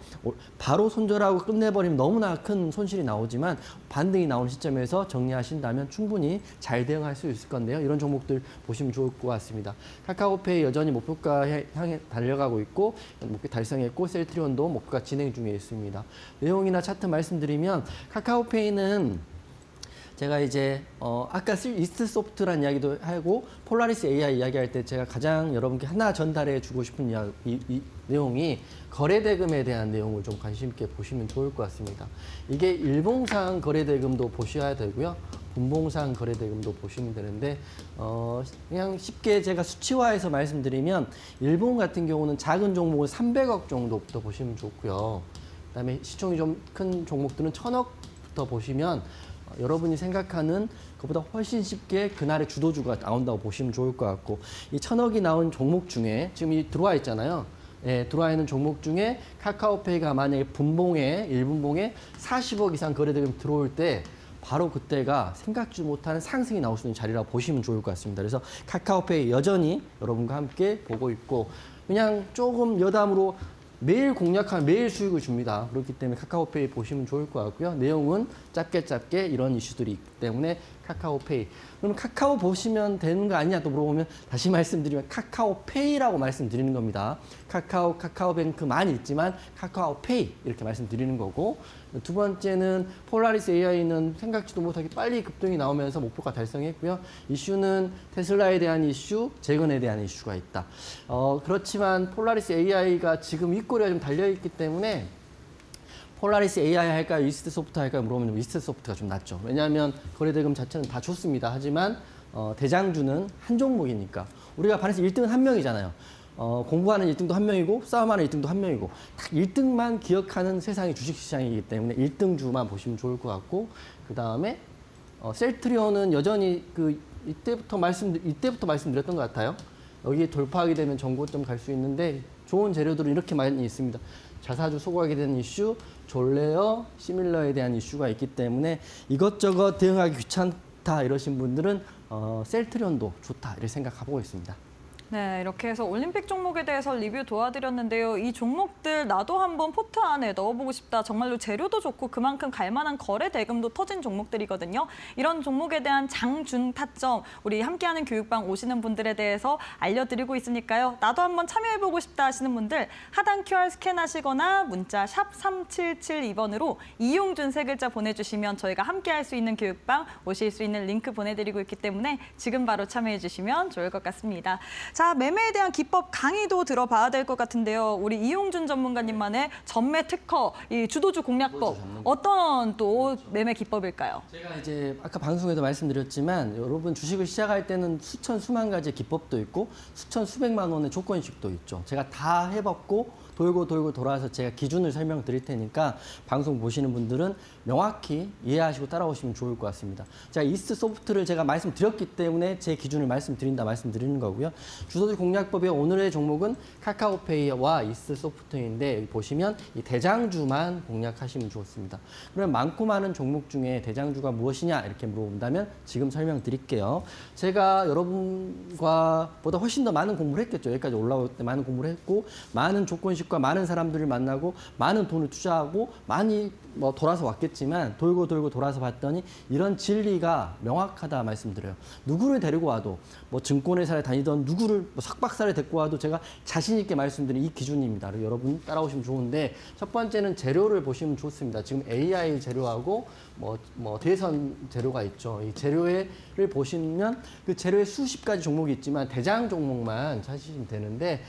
바로 손절하고 끝내버리면 너무나 큰 손실이 나오지만 반등이 나오는 시점에서 정리하신다면 충분히 잘 대응할 수 있을 건데요. 이런 종목들 보시면 좋을 것 같습니다. 카카오페이 여전히 목표가 향해 달려가고 있고 목표 달성했고 셀트리온도 목표가 진행 중에 있습니다. 내용이나 차트 말씀드리면 카카오페이는 제가 이제 아까 이스트소프트라는 이야기도 하고 폴라리스 AI 이야기할 때 제가 가장 여러분께 하나 전달해 주고 싶은 이 내용이 거래대금에 대한 내용을 좀 관심 있게 보시면 좋을 것 같습니다. 이게 일봉상 거래대금도 보셔야 되고요. 분봉상 거래대금도 보시면 되는데 그냥 쉽게 제가 수치화해서 말씀드리면 일본 같은 경우는 작은 종목은 300억 정도부터 보시면 좋고요. 그다음에 시총이 좀 큰 종목들은 1000억부터 보시면 여러분이 생각하는 것보다 훨씬 쉽게 그날의 주도주가 나온다고 보시면 좋을 것 같고 이 1000억이 나온 종목 중에 지금 이 들어와 있잖아요. 예, 들어와 있는 종목 중에 카카오페이가 만약에 분봉에 1분봉에 40억 이상 거래대금 들어올 때 바로 그때가 생각지 못한 상승이 나올 수 있는 자리라고 보시면 좋을 것 같습니다. 그래서 카카오페이 여전히 여러분과 함께 보고 있고 그냥 조금 여담으로 매일 공략하면 매일 수익을 줍니다. 그렇기 때문에 카카오페이 보시면 좋을 것 같고요. 내용은 짧게 이런 이슈들이 있기 때문에 카카오페이. 그럼 카카오 보시면 되는 거 아니냐 또 물어보면 다시 말씀드리면 카카오페이라고 말씀드리는 겁니다. 카카오뱅크만 있지만 카카오페이 이렇게 말씀드리는 거고, 두 번째는 폴라리스 AI는 생각지도 못하게 빨리 급등이 나오면서 목표가 달성했고요. 이슈는 테슬라에 대한 이슈, 재건에 대한 이슈가 있다. 그렇지만 폴라리스 AI가 지금 윗꼬리가 좀 달려있기 때문에 폴라리스 AI 할까요? 이스트 소프트 할까요? 물어보면 이스트 소프트가 좀 낫죠. 왜냐하면 거래대금 자체는 다 좋습니다. 하지만 대장주는 한 종목이니까. 우리가 반에서 1등은 한 명이잖아요. 공부하는 1등도 한 명이고 싸움하는 1등도 한 명이고 딱 1등만 기억하는 세상이 주식시장이기 때문에 1등주만 보시면 좋을 것 같고, 그 다음에 셀트리온은 여전히 이때부터 말씀드렸던 것 같아요. 여기 돌파하게 되면 정고점 갈 수 있는데 좋은 재료들은 이렇게 많이 있습니다. 자사주 소구하게 되는 이슈, 졸레어, 시밀러에 대한 이슈가 있기 때문에 이것저것 대응하기 귀찮다 이러신 분들은 셀트리온도 좋다 이렇게 생각하고 있습니다. 네, 이렇게 해서 올림픽 종목에 대해서 리뷰 도와드렸는데요. 이 종목들 나도 한번 포트 안에 넣어보고 싶다. 정말로 재료도 좋고 그만큼 갈만한 거래 대금도 터진 종목들이거든요. 이런 종목에 대한 장준 타점, 우리 함께하는 교육방 오시는 분들에 대해서 알려드리고 있으니까요. 나도 한번 참여해보고 싶다 하시는 분들 하단 QR 스캔하시거나 문자 샵 3772번으로 이용준 세 글자 보내주시면 저희가 함께할 수 있는 교육방 오실 수 있는 링크 보내드리고 있기 때문에 지금 바로 참여해주시면 좋을 것 같습니다. 자, 매매에 대한 기법 강의도 들어봐야 될 것 같은데요. 우리 이용준 전문가님만의 전매 특허, 이 주도주 공략법, 어떤 또 매매 기법일까요? 제가 이제 아까 방송에도 말씀드렸지만 여러분 주식을 시작할 때는 수천 수만 가지의 기법도 있고 수천 수백만 원의 조건식도 있죠. 제가 다 해봤고 돌고 돌아서 제가 기준을 설명드릴 테니까 방송 보시는 분들은 명확히 이해하시고 따라오시면 좋을 것 같습니다. 자, 이스트 소프트를 제가 말씀드렸기 때문에 제 기준을 말씀드리는 거고요. 주도주 공략법의 오늘의 종목은 카카오페이와 이스트 소프트인데 여기 보시면 이 대장주만 공략하시면 좋습니다. 그러면 많고 많은 종목 중에 대장주가 무엇이냐 이렇게 물어본다면 지금 설명드릴게요. 제가 여러분과 보다 훨씬 더 많은 공부를 했겠죠. 여기까지 올라올 때 많은 공부를 했고 많은 조건식과 많은 사람들을 만나고 많은 돈을 투자하고 많이 돌아서 왔겠지만 돌고 돌아서 봤더니 이런 진리가 명확하다 말씀드려요. 누구를 데리고 와도 증권회사에 다니던 누구를 석박사를 데리고 와도 제가 자신 있게 말씀드린 이 기준입니다. 여러분 따라오시면 좋은데 첫 번째는 재료를 보시면 좋습니다. 지금 AI 재료하고 대선 재료가 있죠. 이 재료를 보시면 그 재료에 수십 가지 종목이 있지만 대장 종목만 찾으시면 되는데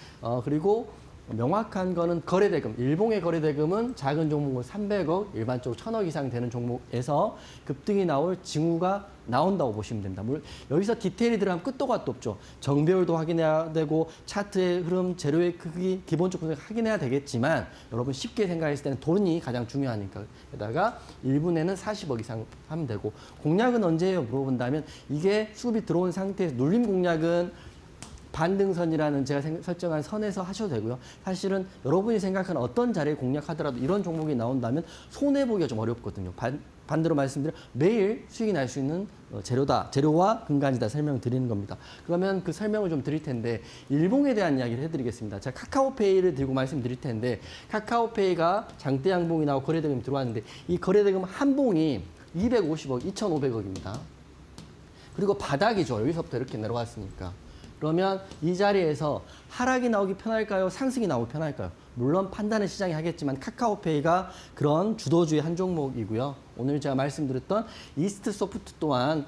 그리고 명확한 거는 거래대금, 일봉의 거래대금은 작은 종목은 300억, 일반적으로 1000억 이상 되는 종목에서 급등이 나올 징후가 나온다고 보시면 됩니다. 물론 여기서 디테일이 들어가면 끝도 갓도 없죠. 정배율도 확인해야 되고 차트의 흐름, 재료의 크기, 기본적으로 확인해야 되겠지만 여러분 쉽게 생각했을 때는 돈이 가장 중요하니까 게다가 1분에는 40억 이상 하면 되고 공략은 언제예요? 물어본다면 이게 수급이 들어온 상태에서 눌림 공략은 반등선이라는 제가 설정한 선에서 하셔도 되고요. 사실은 여러분이 생각하는 어떤 자리에 공략하더라도 이런 종목이 나온다면 손해보기가 좀 어렵거든요. 반대로 말씀드리면 매일 수익이 날 수 있는 재료와 근간이다 설명드리는 겁니다. 그러면 그 설명을 좀 드릴 텐데 일봉에 대한 이야기를 해드리겠습니다. 제가 카카오페이를 들고 말씀드릴 텐데 카카오페이가 장대 양봉이 나오고 거래대금이 들어왔는데 이 거래대금 한 봉이 250억, 2,500억입니다. 그리고 바닥이죠. 여기서부터 이렇게 내려왔으니까. 그러면 이 자리에서 하락이 나오기 편할까요? 상승이 나오기 편할까요? 물론 판단은 시장이 하겠지만 카카오페이가 그런 주도주의 한 종목이고요. 오늘 제가 말씀드렸던 이스트 소프트 또한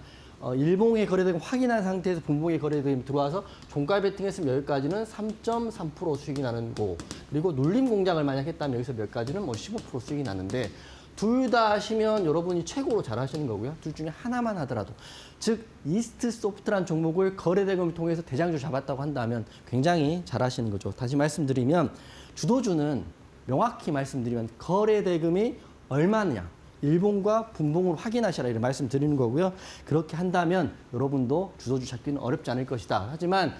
일봉의 거래대금 확인한 상태에서 분봉의 거래대금이 들어와서 종가 베팅했으면 여기까지는 3.3% 수익이 나는 거, 그리고 눌림 공략을 만약 했다면 여기서 몇 가지는 15% 수익이 나는데 둘 다 하시면 여러분이 최고로 잘 하시는 거고요. 둘 중에 하나만 하더라도. 즉, 이스트 소프트란 종목을 거래대금을 통해서 대장주 잡았다고 한다면 굉장히 잘 하시는 거죠. 다시 말씀드리면 주도주는 명확히 말씀드리면 거래대금이 얼마냐, 일봉과 분봉을 확인하시라 이렇게 말씀드리는 거고요. 그렇게 한다면 여러분도 주도주 찾기는 어렵지 않을 것이다. 하지만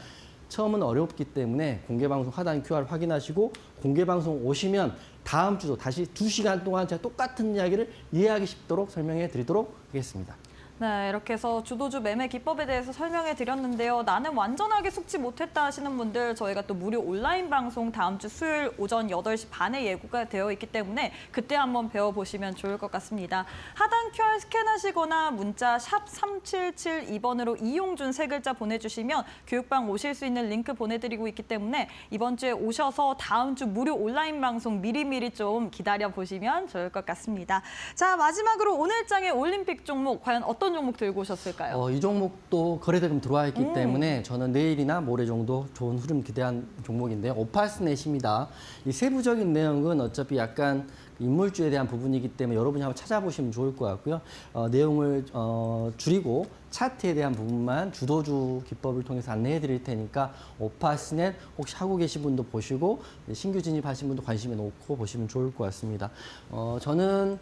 처음은 어렵기 때문에 공개방송 하단 QR 확인하시고 공개방송 오시면 다음 주도 다시 2시간 동안 제가 똑같은 이야기를 이해하기 쉽도록 설명해 드리도록 하겠습니다. 네, 이렇게 해서 주도주 매매 기법에 대해서 설명해 드렸는데요. 나는 완전하게 속지 못했다 하시는 분들 저희가 또 무료 온라인 방송 다음 주 수요일 오전 8시 반에 예고가 되어 있기 때문에 그때 한번 배워보시면 좋을 것 같습니다. 하단 QR 스캔하시거나 문자 샵 3772번으로 이용준 세 글자 보내주시면 교육방 오실 수 있는 링크 보내드리고 있기 때문에 이번 주에 오셔서 다음 주 무료 온라인 방송 미리미리 좀 기다려보시면 좋을 것 같습니다. 자, 마지막으로 오늘 장의 올림픽 종목 과연 어떤 종목 들고 오셨을까요? 이 종목도 거래대금 들어와 있기 때문에 저는 내일이나 모레 정도 좋은 흐름 기대한 종목인데요. 오파스넷입니다. 이 세부적인 내용은 어차피 약간 인물주에 대한 부분이기 때문에 여러분이 한번 찾아보시면 좋을 것 같고요. 내용을 줄이고 차트에 대한 부분만 주도주 기법을 통해서 안내해 드릴 테니까 오파스넷 혹시 하고 계신 분도 보시고 신규 진입하신 분도 관심이 놓고 보시면 좋을 것 같습니다. 저는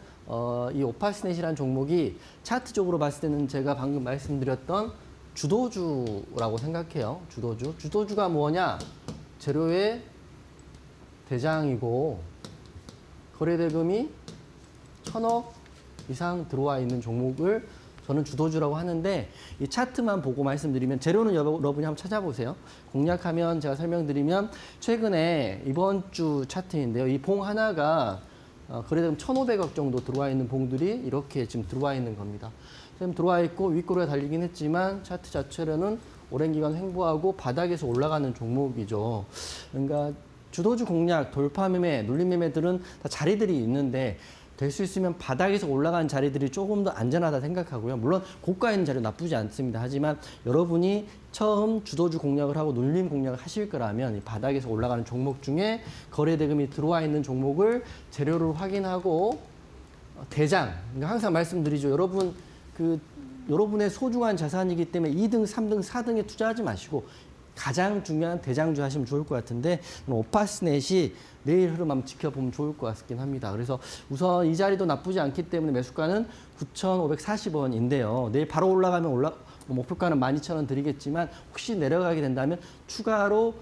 이 오파스넷이라는 종목이 차트적으로 봤을 때는 제가 방금 말씀드렸던 주도주라고 생각해요. 주도주. 주도주가 뭐냐? 재료의 대장이고 거래대금이 1,000억 이상 들어와 있는 종목을 저는 주도주라고 하는데 이 차트만 보고 말씀드리면 재료는 여러분이 한번 찾아보세요. 공략하면 제가 설명드리면 최근에 이번 주 차트인데요. 이 봉 하나가 거래대금 1,500억 정도 들어와 있는 봉들이 이렇게 지금 들어와 있는 겁니다. 지금 들어와 있고 윗꼬리가 달리긴 했지만 차트 자체로는 오랜 기간 횡보하고 바닥에서 올라가는 종목이죠. 그러니까 주도주 공략, 돌파 매매, 눌림 매매들은 다 자리들이 있는데 될 수 있으면 바닥에서 올라가는 자리들이 조금 더 안전하다 생각하고요. 물론 고가에 있는 자리 나쁘지 않습니다. 하지만 여러분이 처음 주도주 공략을 하고 눌림 공략을 하실 거라면 이 바닥에서 올라가는 종목 중에 거래대금이 들어와 있는 종목을 재료를 확인하고 대장, 그러니까 항상 말씀드리죠. 여러분의 소중한 자산이기 때문에 2등, 3등, 4등에 투자하지 마시고 가장 중요한 대장주 하시면 좋을 것 같은데 오파스넷이 내일 흐름 한번 지켜보면 좋을 것 같긴 합니다. 그래서 우선 이 자리도 나쁘지 않기 때문에 매수가는 9,540원인데요. 내일 바로 올라가면 목표가는 12,000원 드리겠지만 혹시 내려가게 된다면 추가로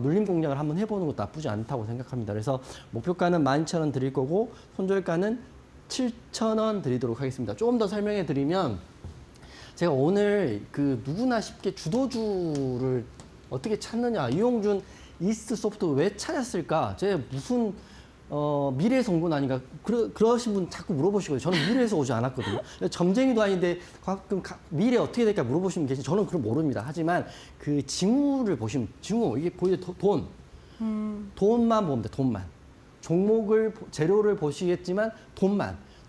눌림 공략을 한번 해보는 것도 나쁘지 않다고 생각합니다. 그래서 목표가는 12,000원 드릴 거고 손절가는 7,000원 드리도록 하겠습니다. 조금 더 설명해 드리면 제가 오늘 누구나 쉽게 주도주를 어떻게 찾느냐, 이용준 이스트 소프트 왜 찾았을까? 제가 무슨 미래에서 온 건 아닌가? 그러신 분 자꾸 물어보시거든요. 저는 미래에서 오지 않았거든요. 점쟁이도 아닌데 가끔 미래 어떻게 될까 물어보시면 계시. 저는 그걸 모릅니다. 하지만 그 징후를 보시면 이게 보이죠? 돈. 돈만 보면 돼. 돈만. 종목을 재료를 보시겠지만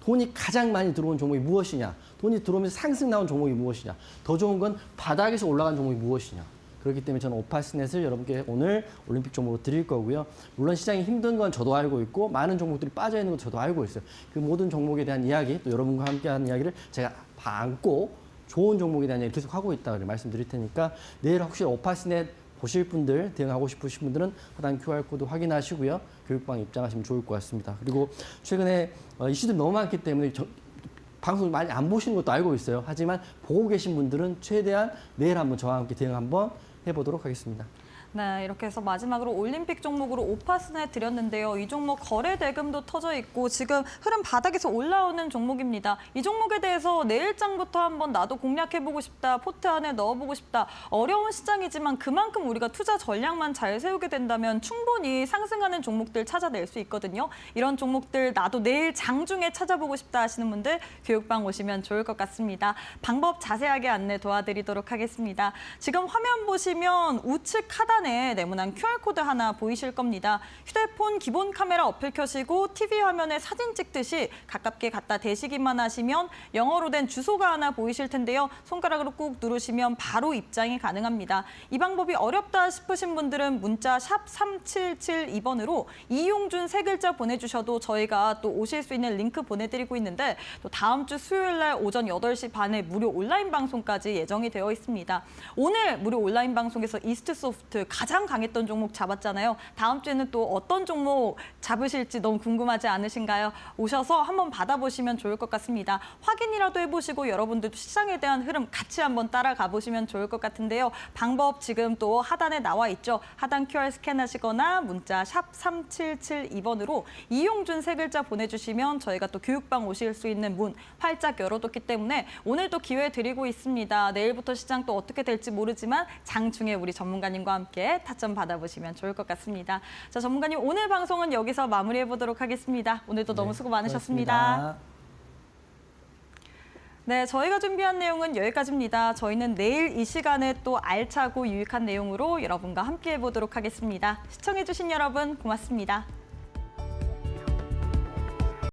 돈이 가장 많이 들어온 종목이 무엇이냐? 돈이 들어오면서 상승 나온 종목이 무엇이냐? 더 좋은 건 바닥에서 올라간 종목이 무엇이냐? 그렇기 때문에 저는 오파스넷을 여러분께 오늘 올림픽 종목으로 드릴 거고요. 물론 시장이 힘든 건 저도 알고 있고 많은 종목들이 빠져 있는 것도 저도 알고 있어요. 그 모든 종목에 대한 이야기 또 여러분과 함께하는 이야기를 제가 안고 좋은 종목에 대한 이야기 계속 하고 있다고 말씀드릴 테니까 내일 혹시 오파스넷 보실 분들, 대응하고 싶으신 분들은 하단 QR코드 확인하시고요. 교육방 입장하시면 좋을 것 같습니다. 그리고 최근에 이슈들이 너무 많기 때문에 방송 많이 안 보시는 것도 알고 있어요. 하지만 보고 계신 분들은 최대한 내일 한번 저와 함께 대응 한번 해보도록 하겠습니다. 네, 이렇게 해서 마지막으로 올림픽 종목으로 오파스넷 드렸는데요. 이 종목 거래 대금도 터져 있고 지금 흐름 바닥에서 올라오는 종목입니다. 이 종목에 대해서 내일장부터 한번 나도 공략해보고 싶다, 포트 안에 넣어보고 싶다. 어려운 시장이지만 그만큼 우리가 투자 전략만 잘 세우게 된다면 충분히 상승하는 종목들 찾아낼 수 있거든요. 이런 종목들 나도 내일 장중에 찾아보고 싶다 하시는 분들 교육방 오시면 좋을 것 같습니다. 방법 자세하게 안내 도와드리도록 하겠습니다. 지금 화면 보시면 우측 하단 네모난 QR코드 하나 보이실 겁니다. 휴대폰 기본 카메라 어플 켜시고 TV 화면에 사진 찍듯이 가깝게 갖다 대시기만 하시면 영어로 된 주소가 하나 보이실 텐데요. 손가락으로 꾹 누르시면 바로 입장이 가능합니다. 이 방법이 어렵다 싶으신 분들은 문자 샵 3772번으로 이용준 세 글자 보내주셔도 저희가 또 오실 수 있는 링크 보내드리고 있는데 또 다음 주 수요일 날 오전 8시 반에 무료 온라인 방송까지 예정이 되어 있습니다. 오늘 무료 온라인 방송에서 이스트 소프트 가장 강했던 종목 잡았잖아요. 다음 주에는 또 어떤 종목 잡으실지 너무 궁금하지 않으신가요? 오셔서 한번 받아보시면 좋을 것 같습니다. 확인이라도 해보시고 여러분들도 시장에 대한 흐름 같이 한번 따라가 보시면 좋을 것 같은데요. 방법 지금 또 하단에 나와 있죠. 하단 QR 스캔하시거나 문자 샵 3772번으로 이용준 세 글자 보내주시면 저희가 또 교육방 오실 수 있는 문 활짝 열어뒀기 때문에 오늘도 기회 드리고 있습니다. 내일부터 시장 또 어떻게 될지 모르지만 장중에 우리 전문가님과 함께 타점 받아보시면 좋을 것 같습니다. 자, 전문가님 오늘 방송은 여기서 마무리해 보도록 하겠습니다. 오늘도 너무 수고 많으셨습니다. 고맙습니다. 네, 저희가 준비한 내용은 여기까지입니다. 저희는 내일 이 시간에 또 알차고 유익한 내용으로 여러분과 함께 해보도록 하겠습니다. 시청해주신 여러분 고맙습니다.